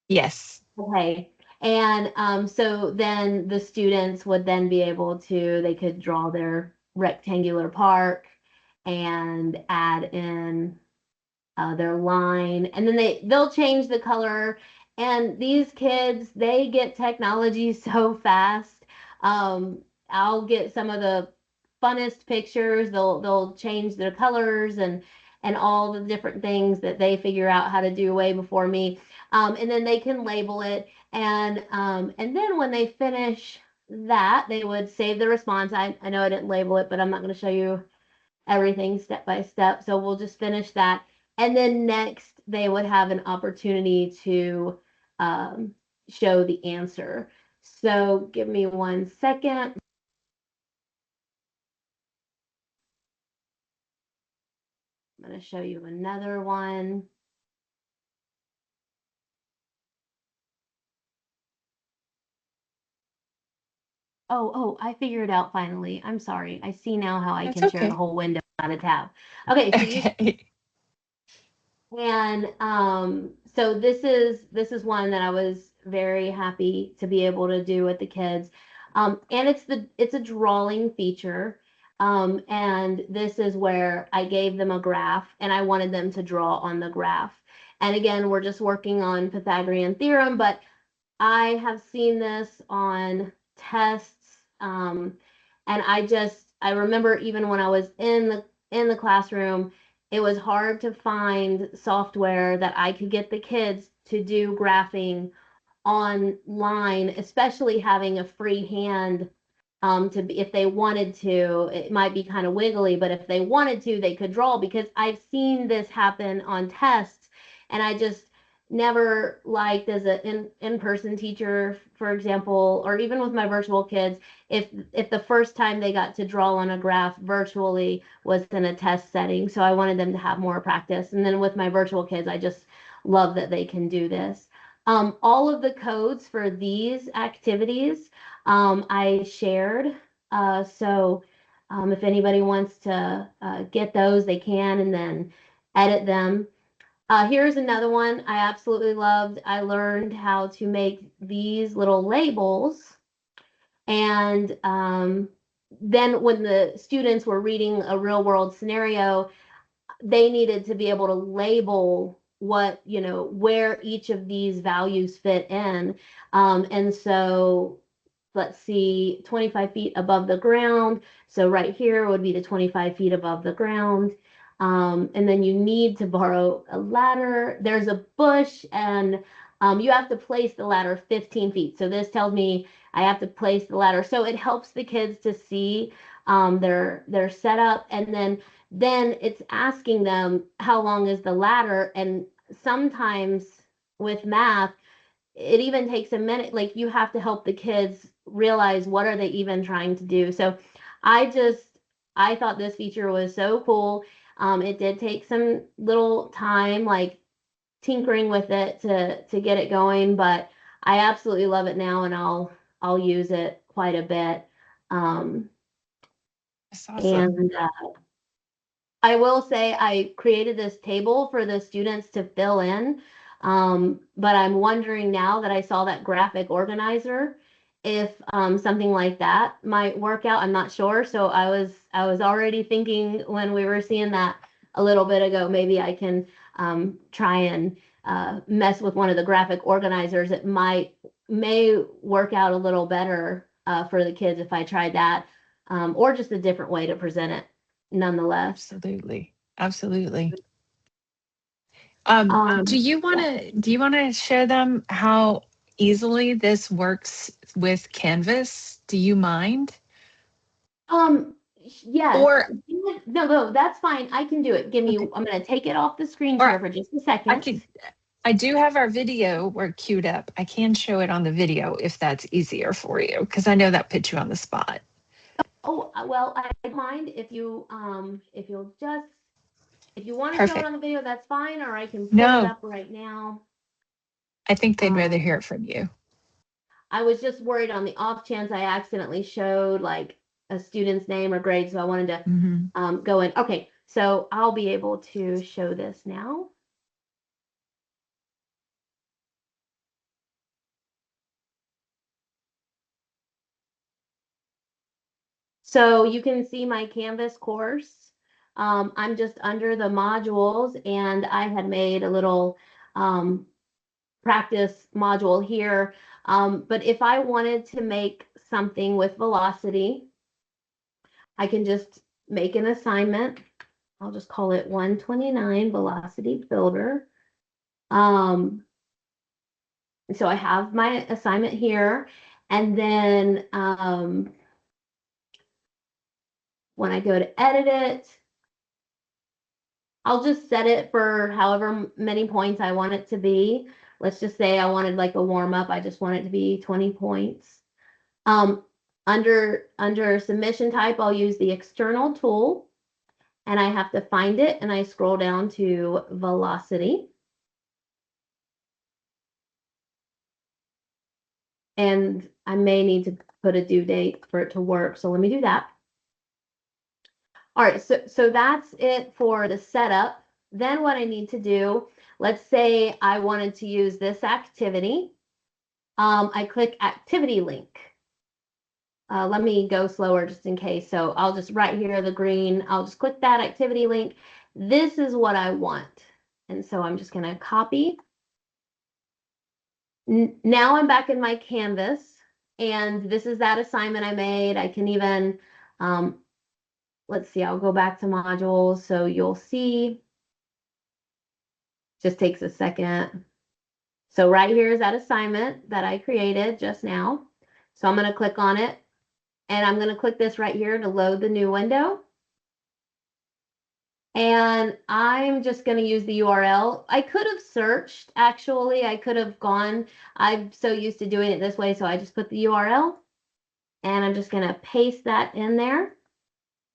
Yes. Okay. And so then the students would then be able to, they could draw their rectangular park and add in their line, and then they'll change the color. And these kids, they get technology so fast. I'll get some of the funnest pictures. They'll change their colors and all the different things that they figure out how to do way before me. And then they can label it. And then when they finish that, they would save the response. I know I didn't label it, but I'm not going to show you everything step by step. So we'll just finish that. And then next, they would have an opportunity to show the answer. So give me 1 second. I'm going to show you another one. Oh, I figured it out finally. I'm sorry. I see now how I That's can share the okay. whole window on a tab. Okay, so Okay. And so this is one that I was very happy to be able to do with the kids. And it's a drawing feature. And this is where I gave them a graph and I wanted them to draw on the graph. And again, we're just working on Pythagorean theorem, but I have seen this on tests, and I remember even when I was in the classroom, it was hard to find software that I could get the kids to do graphing online, especially having a free hand, to be, if they wanted to. It might be kind of wiggly, but if they wanted to, they could draw, because I've seen this happen on tests, and I just never liked, as an in-person teacher, for example, or even with my virtual kids, if the first time they got to draw on a graph virtually was in a test setting. So I wanted them to have more practice. And then with my virtual kids, I just love that they can do this. All of the codes for these activities, I shared. If anybody wants to get those, they can, and then edit them. Here's another one I absolutely loved. I learned how to make these little labels. And then when the students were reading a real world scenario, they needed to be able to label what, where each of these values fit in. And so let's see, 25 feet above the ground. So right here would be the 25 feet above the ground. And then you need to borrow a ladder. There's a bush, and you have to place the ladder 15 feet. So this tells me I have to place the ladder. So it helps the kids to see their setup. And then it's asking them how long is the ladder. And sometimes with math, it even takes a minute. Like, you have to help the kids realize what are they even trying to do. So I thought this feature was so cool. It did take some little time, like tinkering with it to get it going, but I absolutely love it now, and I'll use it quite a bit. That's awesome. And I will say I created this table for the students to fill in, but I'm wondering, now that I saw that graphic organizer, if something like that might work out. I'm not sure. So I was already thinking, when we were seeing that a little bit ago, maybe I can try and mess with one of the graphic organizers. It may work out a little better for the kids if I tried that, or just a different way to present it nonetheless. Absolutely. Absolutely. Um, Do you want to show them how easily this works with Canvas? Do you mind? yes. Or No, that's fine. I can do it. okay, I'm gonna take it off the screen or share for just a I second. could I do have our video we're queued up. I can show it on the video if that's easier for you, because I know that puts you on the spot. Oh, well, I don't mind if you want to show it Perfect. on the video, that's fine, or I can pull it No, up right now. I think they'd rather Um, hear it from you. I was just worried on the off chance I accidentally showed like a student's name or grade, so I wanted to Hmm. go in. Okay, so I'll be able to show this now. So you can see my Canvas course. I'm just under the modules, and I had made a little practice module here. But if I wanted to make something with velocity, I can just make an assignment. I'll just call it 129 velocity builder. So I have my assignment here, and then when I go to edit it, I'll just set it for however many points I want it to be. Let's just say I wanted like a warm up. I just want it to be 20 points. Um, under submission type, I'll use the external tool, and I have to find it, and I scroll down to velocity. And I may need to put a due date for it to work. So let me do that. All right, so that's it for the setup. Then what I need to do, let's say I wanted to use this activity. I click activity link. Let me go slower just in case. So I'll just right here, the green, I'll just click that activity link. This is what I want. And so I'm just going to copy. Now I'm back in my Canvas, and this is that assignment I made. I can even, let's see, I'll go back to modules. So you'll see, just takes a second. So right here is that assignment that I created just now. So I'm going to click on it, and I'm going to click this right here to load the new window. And I'm just going to use the URL. I could have searched, actually. I could have gone. I'm so used to doing it this way, so I just put the URL. And I'm just going to paste that in there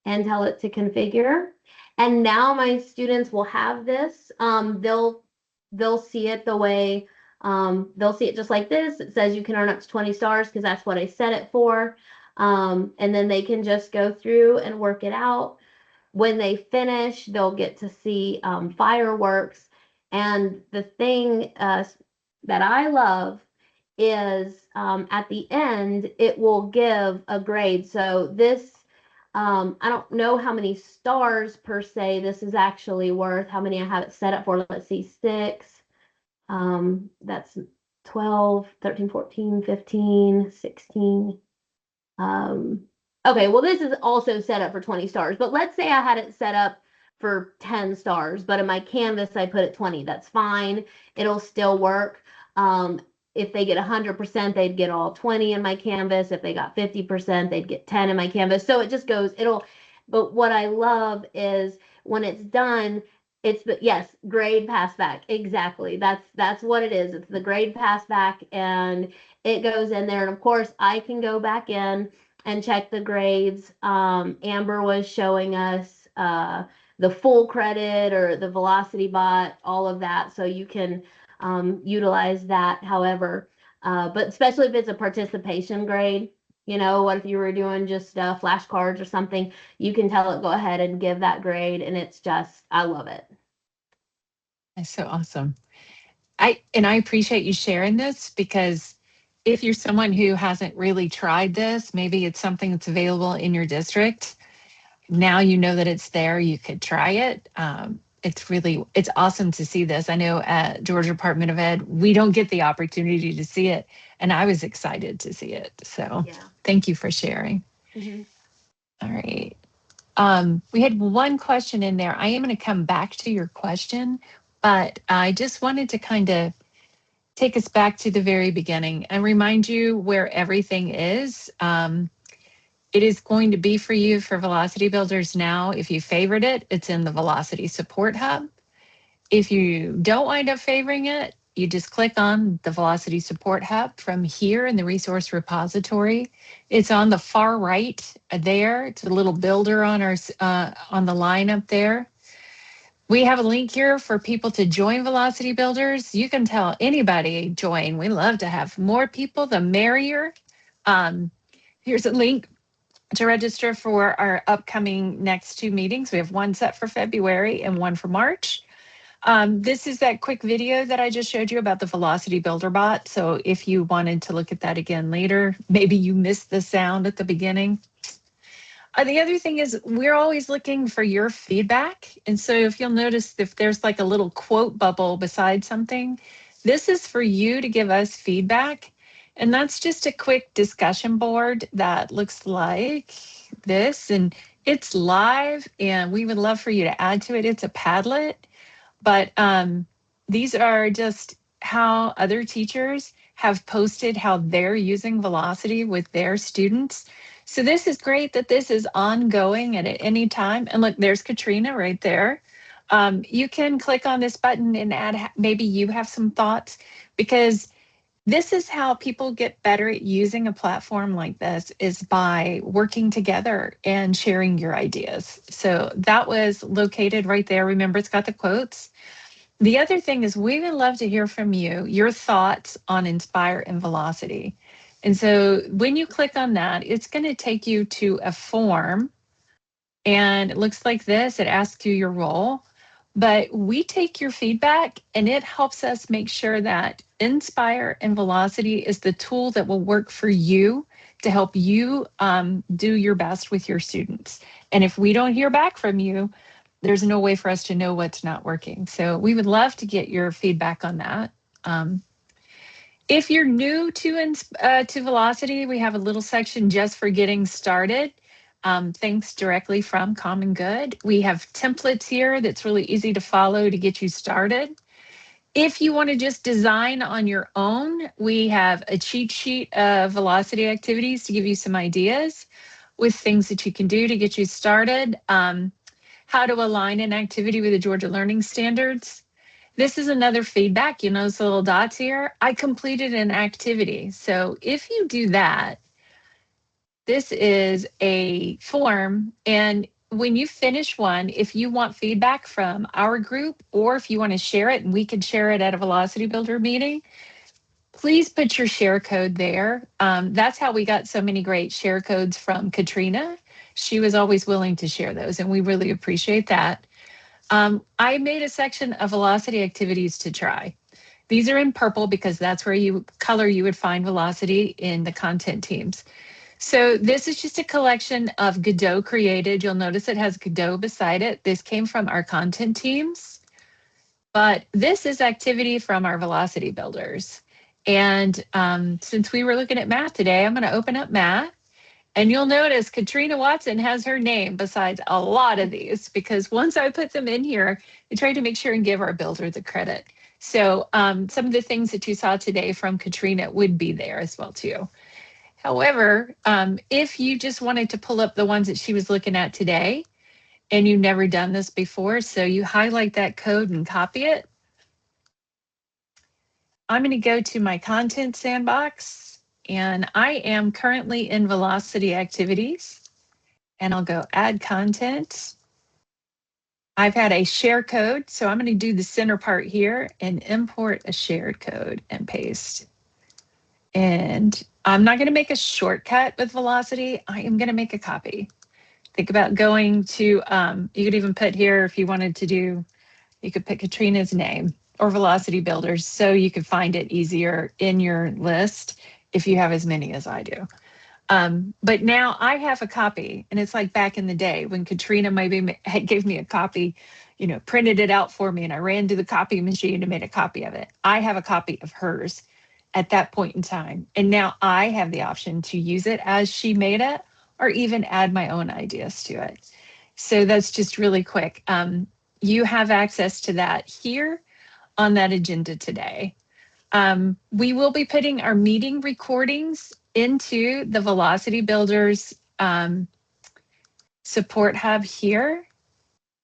and tell it to configure. And now my students will have this. They'll see it the way, they'll see it just like this. It says you can earn up to 20 stars because that's what I set it for. And then they can just go through and work it out. When they finish, they'll get to see fireworks. And the thing that I love is at the end, it will give a grade. So this, I don't know how many stars per se this is actually worth, how many I have it set up for. Let's see, 6. That's 12, 13, 14, 15, 16. Okay, well, this is also set up for 20 stars, but let's say I had it set up for 10 stars, but in my Canvas, I put it 20. That's fine. It'll still work. If they get 100%, they'd get all 20 in my Canvas. If they got 50%, they'd get 10 in my Canvas. So it just goes, but what I love is when it's done, it's the, yes, grade pass back. Exactly. That's what it is. It's the grade pass back, and it goes in there. And of course, I can go back in and check the grades. Amber was showing us the full credit or the velocity bot, all of that. So you can utilize that however, but especially if it's a participation grade, what if you were doing just flashcards or something, you can tell it, go ahead and give that grade. And it's just, I love it. That's so awesome. I appreciate you sharing this, because if you're someone who hasn't really tried this, maybe it's something that's available in your district. Now you know that it's there, you could try it. It's awesome to see this. I know at Georgia Department of Ed, we don't get the opportunity to see it, and I was excited to see it. So Yeah. Thank you for sharing. Mm-hmm. All right. We had one question in there. I am going to come back to your question, but I just wanted to kind of take us back to the very beginning and remind you where everything is. It is going to be for you for Velocity Builders now. If you favorite it, it's in the Velocity Support Hub. If you don't wind up favoring it, you just click on the Velocity Support Hub from here in the resource repository. It's on the far right there. It's a little builder on on the line up there. We have a link here for people to join Velocity Builders. You can tell anybody join. We love to have more people, the merrier. Here's a link to register for our upcoming next 2 meetings. We have one set for February and one for March. This is that quick video that I just showed you about the Velocity Builder bot. So if you wanted to look at that again later, maybe you missed the sound at the beginning. The other thing is we're always looking for your feedback. And so if you'll notice, if there's like a little quote bubble beside something, this is for you to give us feedback. And that's just a quick discussion board that looks like this, and it's live, and we would love for you to add to it. It's a Padlet, but these are just how other teachers have posted how they're using Velocity with their students. So this is great that this is ongoing and at any time. And look, there's Katrina right there. You can click on this button and add, maybe you have some thoughts, because this is how people get better at using a platform like this, is by working together and sharing your ideas. So that was located right there. Remember, it's got the quotes. The other thing is we would love to hear from you, your thoughts on Inspire and Velocity. And so when you click on that, it's going to take you to a form, and it looks like this. It asks you your role, but we take your feedback and it helps us make sure that Inspire and Velocity is the tool that will work for you to help you do your best with your students. And if we don't hear back from you, there's no way for us to know what's not working. So we would love to get your feedback on that. If you're new to Velocity, we have a little section just for getting started. Thanks directly from Common Good. We have templates here that's really easy to follow to get you started. If you want to just design on your own, we have a cheat sheet of Velocity activities to give you some ideas with things that you can do to get you started. How to align an activity with the Georgia Learning Standards. This is another feedback. You notice the little dots here. I completed an activity. So if you do that, this is a form. And when you finish one, if you want feedback from our group, or if you want to share it and we can share it at a Velocity Builder meeting, please put your share code there. That's how we got so many great share codes from Katrina. She was always willing to share those, and we really appreciate that. I made a section of Velocity activities to try. These are in purple because that's where you would find Velocity in the content teams. So this is just a collection of GaDOE created. You'll notice it has GaDOE beside it. This came from our content teams, but this is activity from our Velocity builders. And since we were looking at math today, I'm going to open up math. And you'll notice Katrina Watson has her name besides a lot of these, because once I put them in here, I tried to make sure and give our builder the credit. So some of the things that you saw today from Katrina would be there as well too. However, if you just wanted to pull up the ones that she was looking at today and you've never done this before, so you highlight that code and copy it. I'm going to go to my content sandbox. And I am currently in Velocity activities, and I'll go add content. I've had a share code, so I'm going to do the center part here and import a shared code and paste. And I'm not going to make a shortcut with Velocity. I am going to make a copy. Think about going to, you could even put here if you wanted to do, you could put Katrina's name or Velocity Builders so you could find it easier in your list if you have as many as I do. But now I have a copy, and it's like back in the day when Katrina maybe gave me a copy, you know, printed it out for me, and I ran to the copy machine and made a copy of it. I have a copy of hers at that point in time. And now I have the option to use it as she made it, or even add my own ideas to it. So that's just really quick. You have access to that here on that agenda today. We will be putting our meeting recordings into the Velocity Builders support hub here.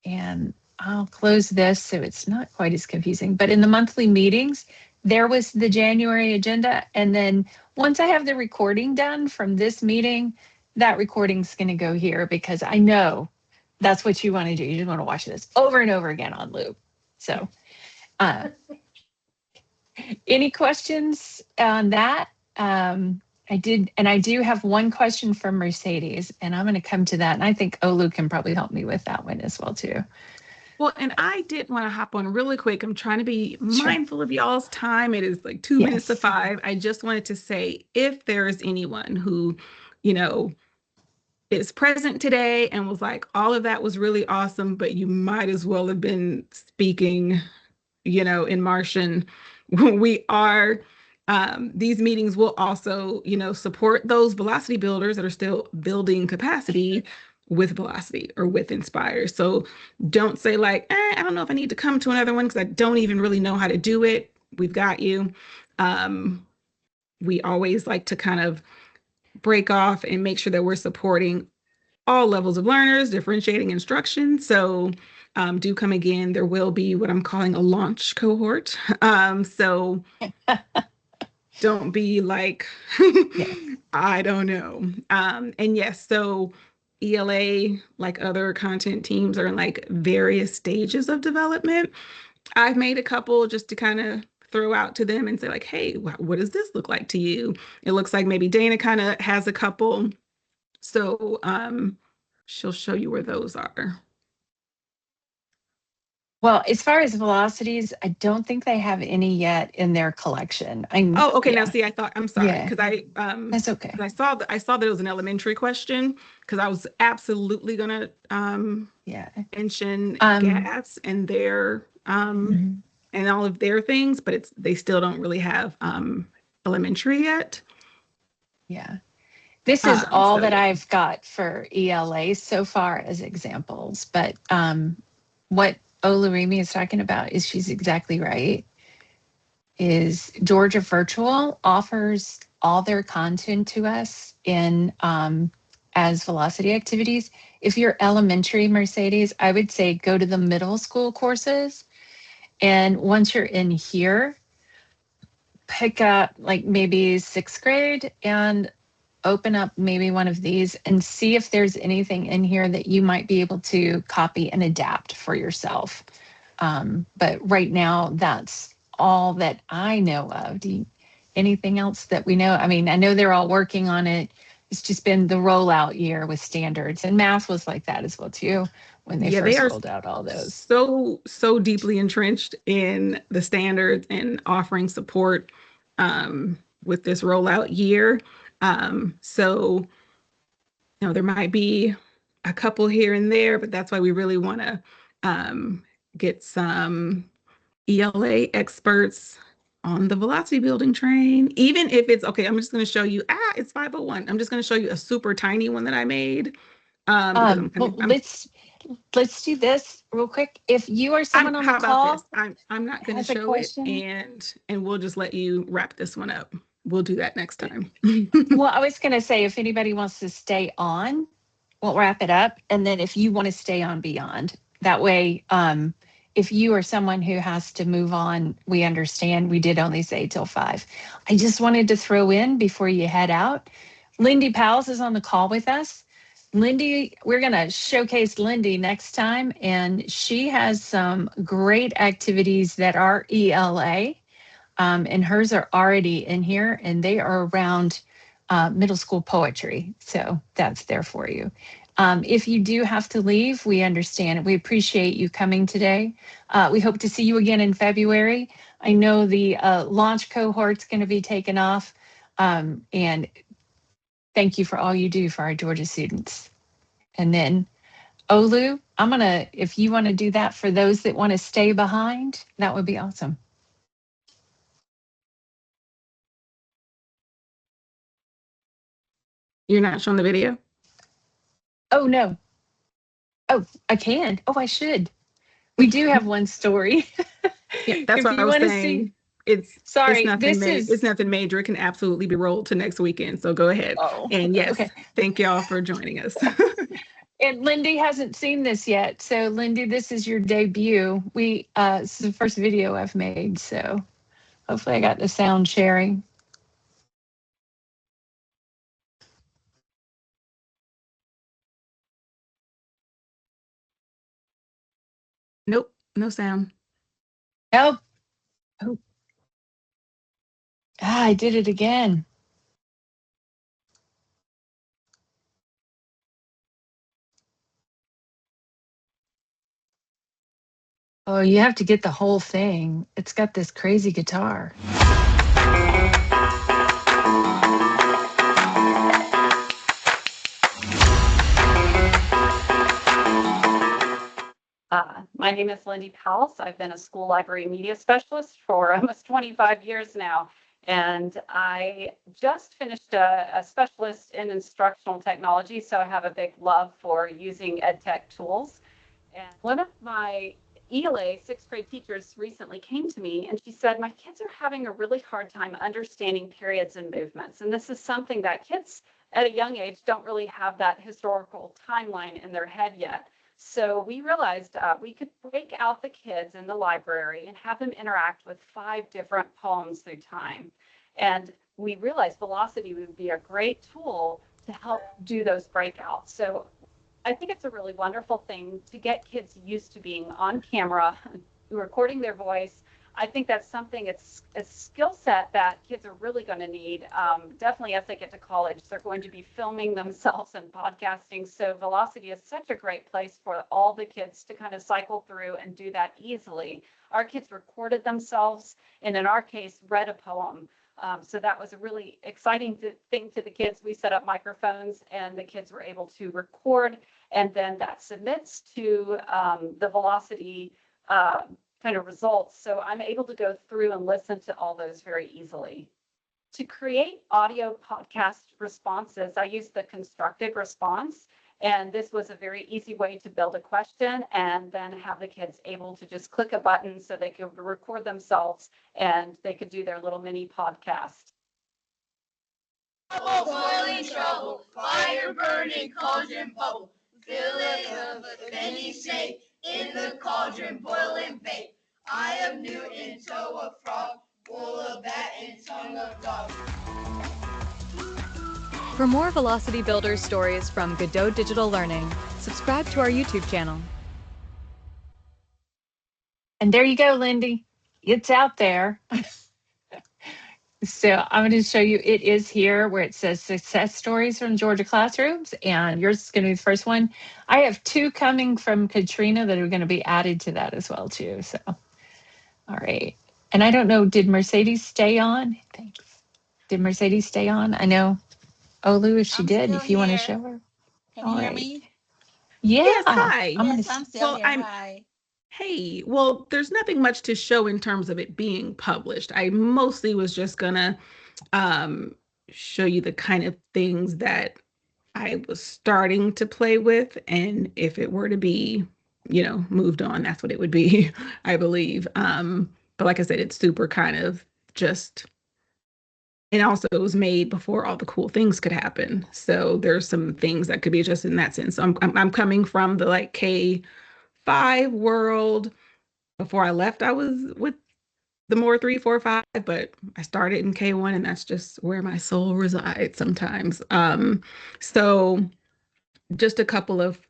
And I'll close this so it's not quite as confusing. But in the monthly meetings, there was the January agenda. And then once I have the recording done from this meeting, that recording's going to go here because I know that's what you want to do. You just want to watch this over and over again on loop. So any questions on that? I do have one question from Mercedes, and I'm going to come to that. And I think Olu can probably help me with that one as well too. Well, and I did want to hop on really quick. I'm trying to be mindful of y'all's time. It is like 2 minutes to 5. I just wanted to say, if there is anyone who, you know, is present today and was like, all of that was really awesome, but you might as well have been speaking, you know, in Martian. We are, these meetings will also, you know, support those Velocity builders that are still building capacity with Velocity or with Inspire. So don't say like, I don't know if I need to come to another one because I don't even really know how to do it. We've got you. We always like to kind of break off and make sure that we're supporting all levels of learners, differentiating instruction. So do come again. There will be what I'm calling a launch cohort. So don't be like, I don't know. And yes, so ELA, like other content teams, are in like various stages of development. I've made a couple just to kind of throw out to them and say like, hey, what does this look like to you? It looks like maybe Dana kind of has a couple. So she'll show you where those are. Well, as far as velocities, I don't think they have any yet in their collection. Oh, okay. Yeah. Now, see, I'm sorry because that's okay. I saw that it was an elementary question because I was absolutely gonna mention GAS and their and all of their things, but they still don't really have elementary yet. Yeah. This is all So that yeah. I've got for ELA so far as examples, but what Olurimi is talking about is she's exactly right. Is Georgia Virtual offers all their content to us in as velocity activities. If you're elementary, Mercedes, I would say go to the middle school courses. And once you're in here, pick up like maybe sixth grade and open up maybe one of these and see if there's anything in here that you might be able to copy and adapt for yourself. But right now, that's all that I know of. Anything else that we know? I mean, I know they're all working on it. It's just been the rollout year with standards, and math was like that as well too when they Yeah, they first are rolled out all those. so deeply entrenched in the standards and offering support with this rollout year. So there might be a couple here and there, but that's why we really want to get some ELA experts on the velocity building train. Even if it's okay, I'm just going to show you. It's 501. I'm just going to show you a super tiny one that I made because Well, let's do this real quick. If you are someone on the how about call this? I'm not going to has a show it, question. and we'll just let you wrap this one up. We'll do that next time. Well, I was going to say if anybody wants to stay on, we'll wrap it up. And then if you want to stay on beyond, that way, if you are someone who has to move on, we understand. We did only say till 5. I just wanted to throw in before you head out. Lindy Powles is on the call with us. Lindy, we're going to showcase Lindy next time, and she has some great activities that are ELA. And hers are already in here, and they are around middle school poetry. So that's there for you. If you do have to leave, we understand. We appreciate you coming today. We hope to see you again in February. I know the launch cohort's going to be taken off. And thank you for all you do for our Georgia students. And then Olu, if you want to do that for those that want to stay behind, that would be awesome. You're not showing the video? Oh, no. Oh, I can. Oh, I should. We do have one story. Yeah, that's If what I you was want to see, saying. It's sorry, nothing this it's is, nothing major. It can absolutely be rolled to next weekend. So go ahead. oh, And yes, okay. thank y'all for joining us. And Lindy hasn't seen this yet. So Lindy, this is your debut. This is the first video I've made. So hopefully I got the sound sharing. Nope, no sound. Oh, oh. I did it again. Oh, you have to get the whole thing. It's got this crazy guitar. My name is Lindy Powles. I've been a school library media specialist for almost 25 years now. And I just finished a specialist in instructional technology, so I have a big love for using ed tech tools. And one of my ELA sixth grade teachers recently came to me and she said, my kids are having a really hard time understanding periods and movements. And this is something that kids at a young age don't really have that historical timeline in their head yet. So we realized we could break out the kids in the library and have them interact with 5 different poems through time. And we realized velocity would be a great tool to help do those breakouts. So I think it's a really wonderful thing to get kids used to being on camera, recording their voice. I think that's something, it's a skill set that kids are really going to need. Definitely as they get to college, they're going to be filming themselves and podcasting. So Velocity is such a great place for all the kids to kind of cycle through and do that easily. Our kids recorded themselves, and in our case, read a poem. So that was a really exciting thing to the kids. We set up microphones and the kids were able to record, and then that submits to the Velocity kind of results. So I'm able to go through and listen to all those very easily. To create audio podcast responses, I used the constructed response. And this was a very easy way to build a question and then have the kids able to just click a button so they could record themselves and they could do their little mini podcast. Boiling trouble, fire burning, cauldron bubble, fill it up with any snake, in the cauldron boiling bake. I am Newton, toe of frog, wool of bat, and tongue of dog. For more Velocity Builders stories from GaDOE Digital Learning, subscribe to our YouTube channel. And there you go, Lindy. It's out there. So I'm going to show you, it is here where it says success stories from Georgia classrooms, and yours is going to be the first one. I have 2 coming from Katrina that are going to be added to that as well too. So, all right. And I don't know, did Mercedes stay on? Thanks. Did Mercedes stay on? I know, Olu, if she I'm did, still if you want to here. show her. Can All you hear right. me? Yeah. Yes, hi. Yes, I'm still here. I'm Hi. Hey, well, there's nothing much to show in terms of it being published. I mostly was just gonna show you the kind of things that I was starting to play with, and if it were to be, moved on, that's what it would be, I believe. But like I said, it's super kind of just, and also it was made before all the cool things could happen. So there's some things that could be adjusted in that sense. So I'm coming from the like K5 world. Before I left, I was with the more 3, 4, 5, but I started in K1, and that's just where my soul resides sometimes. So just a couple of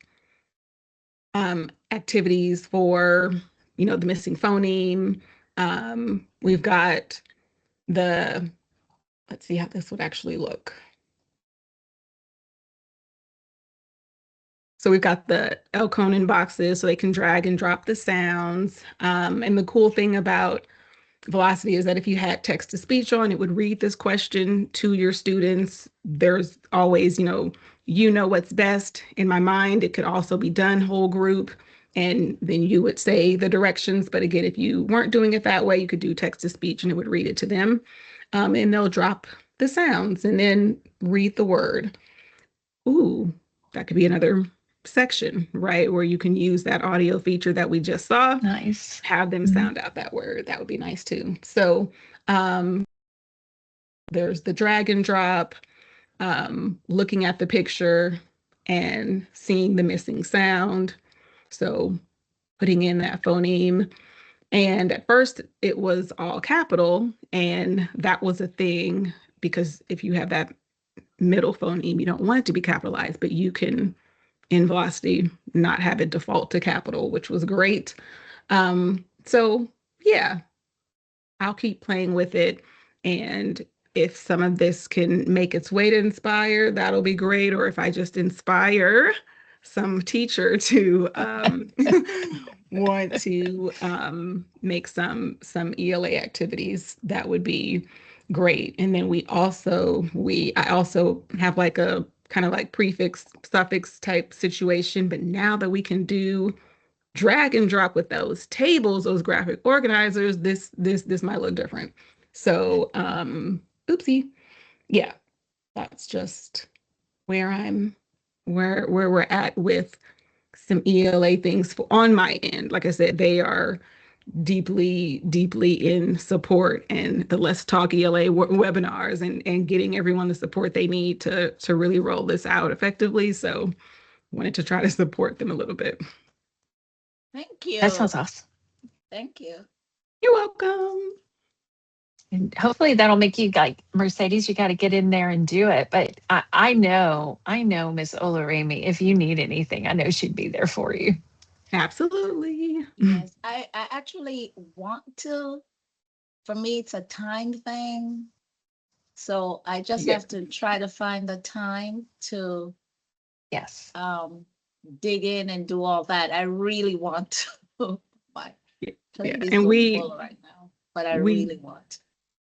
activities for, the missing phoneme. We've got let's see how this would actually look. So we've got the L Conan boxes so they can drag and drop the sounds. And the cool thing about Velocity is that if you had text to speech on, it would read this question to your students. There's always, what's best. In my mind, it could also be done whole group, and then you would say the directions. But again, if you weren't doing it that way, you could do text to speech and it would read it to them. And they'll drop the sounds and then read the word. Ooh, that could be another section, right? Where you can use that audio feature that we just saw. Nice. Have them sound out that word. That would be nice too. So there's the drag and drop, looking at the picture and seeing the missing sound. So putting in that phoneme. And at first it was all capital, and that was a thing because if you have that middle phoneme, you don't want it to be capitalized, but you can in Velocity not have it default to capital, which was great. So yeah, I'll keep playing with it. And if some of this can make its way to Inspire, that'll be great. Or if I just inspire some teacher to want to make some ELA activities, that would be great. And then I also have like a kind of like prefix suffix type situation, but now that we can do drag and drop with those tables, those graphic organizers, this might look different. So oopsie. Yeah, that's just where we're at with some ELA things on my end. Like I said, they are deeply in support, and the Let's Talk ELA webinars and getting everyone the support they need to really roll this out effectively. So wanted to try to support them a little bit. Thank you. That sounds awesome. Thank you. You're welcome. And hopefully that'll make you like, Mercedes, you got to get in there and do it. But I know Miss Olarami, if you need anything, I know she'd be there for you. Absolutely. Yes, I actually want to. For me, it's a time thing. So I just have to try to find the time to Yes. dig in and do all that. I really want to. My plate is And so we full right now, but I really want.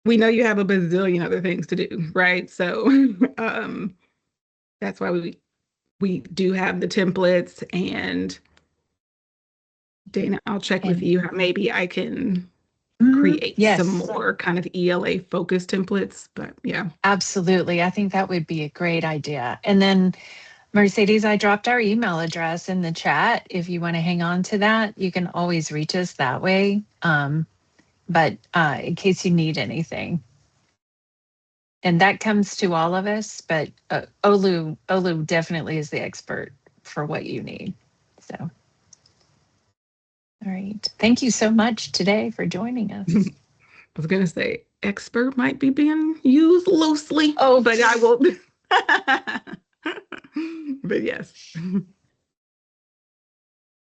We know you have a bazillion other things to do, right? So that's why we do have the templates. And Dana, I'll check with you how maybe I can create Yes. some more kind of ELA focused templates. But yeah. Absolutely. I think that would be a great idea. And then Mercedes, I dropped our email address in the chat. If you want to hang on to that, you can always reach us that way. But in case you need anything. And that comes to all of us, but Olu definitely is the expert for what you need. So, all right. Thank you so much today for joining us. I was going to say expert might be being used loosely. Oh, but I will. But yes.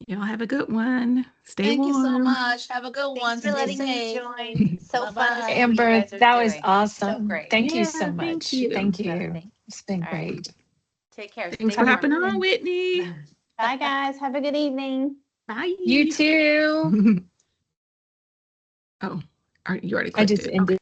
Y'all have a good one. Stay Thank warm. you so much. Have a good one. Thanks for Stay letting me safe. join. So fun to Bye-bye. see what you Amber, guys are that was doing. awesome. So great. Thank you Yeah, so thank much. you. Thank Yeah, you. thanks. It's been All right. great. Take care. Thanks Stay for hopping warm. on, Whitney. Bye, guys. Have a good evening. Bye. You too. Oh, you already I clicked just it. ended. Okay.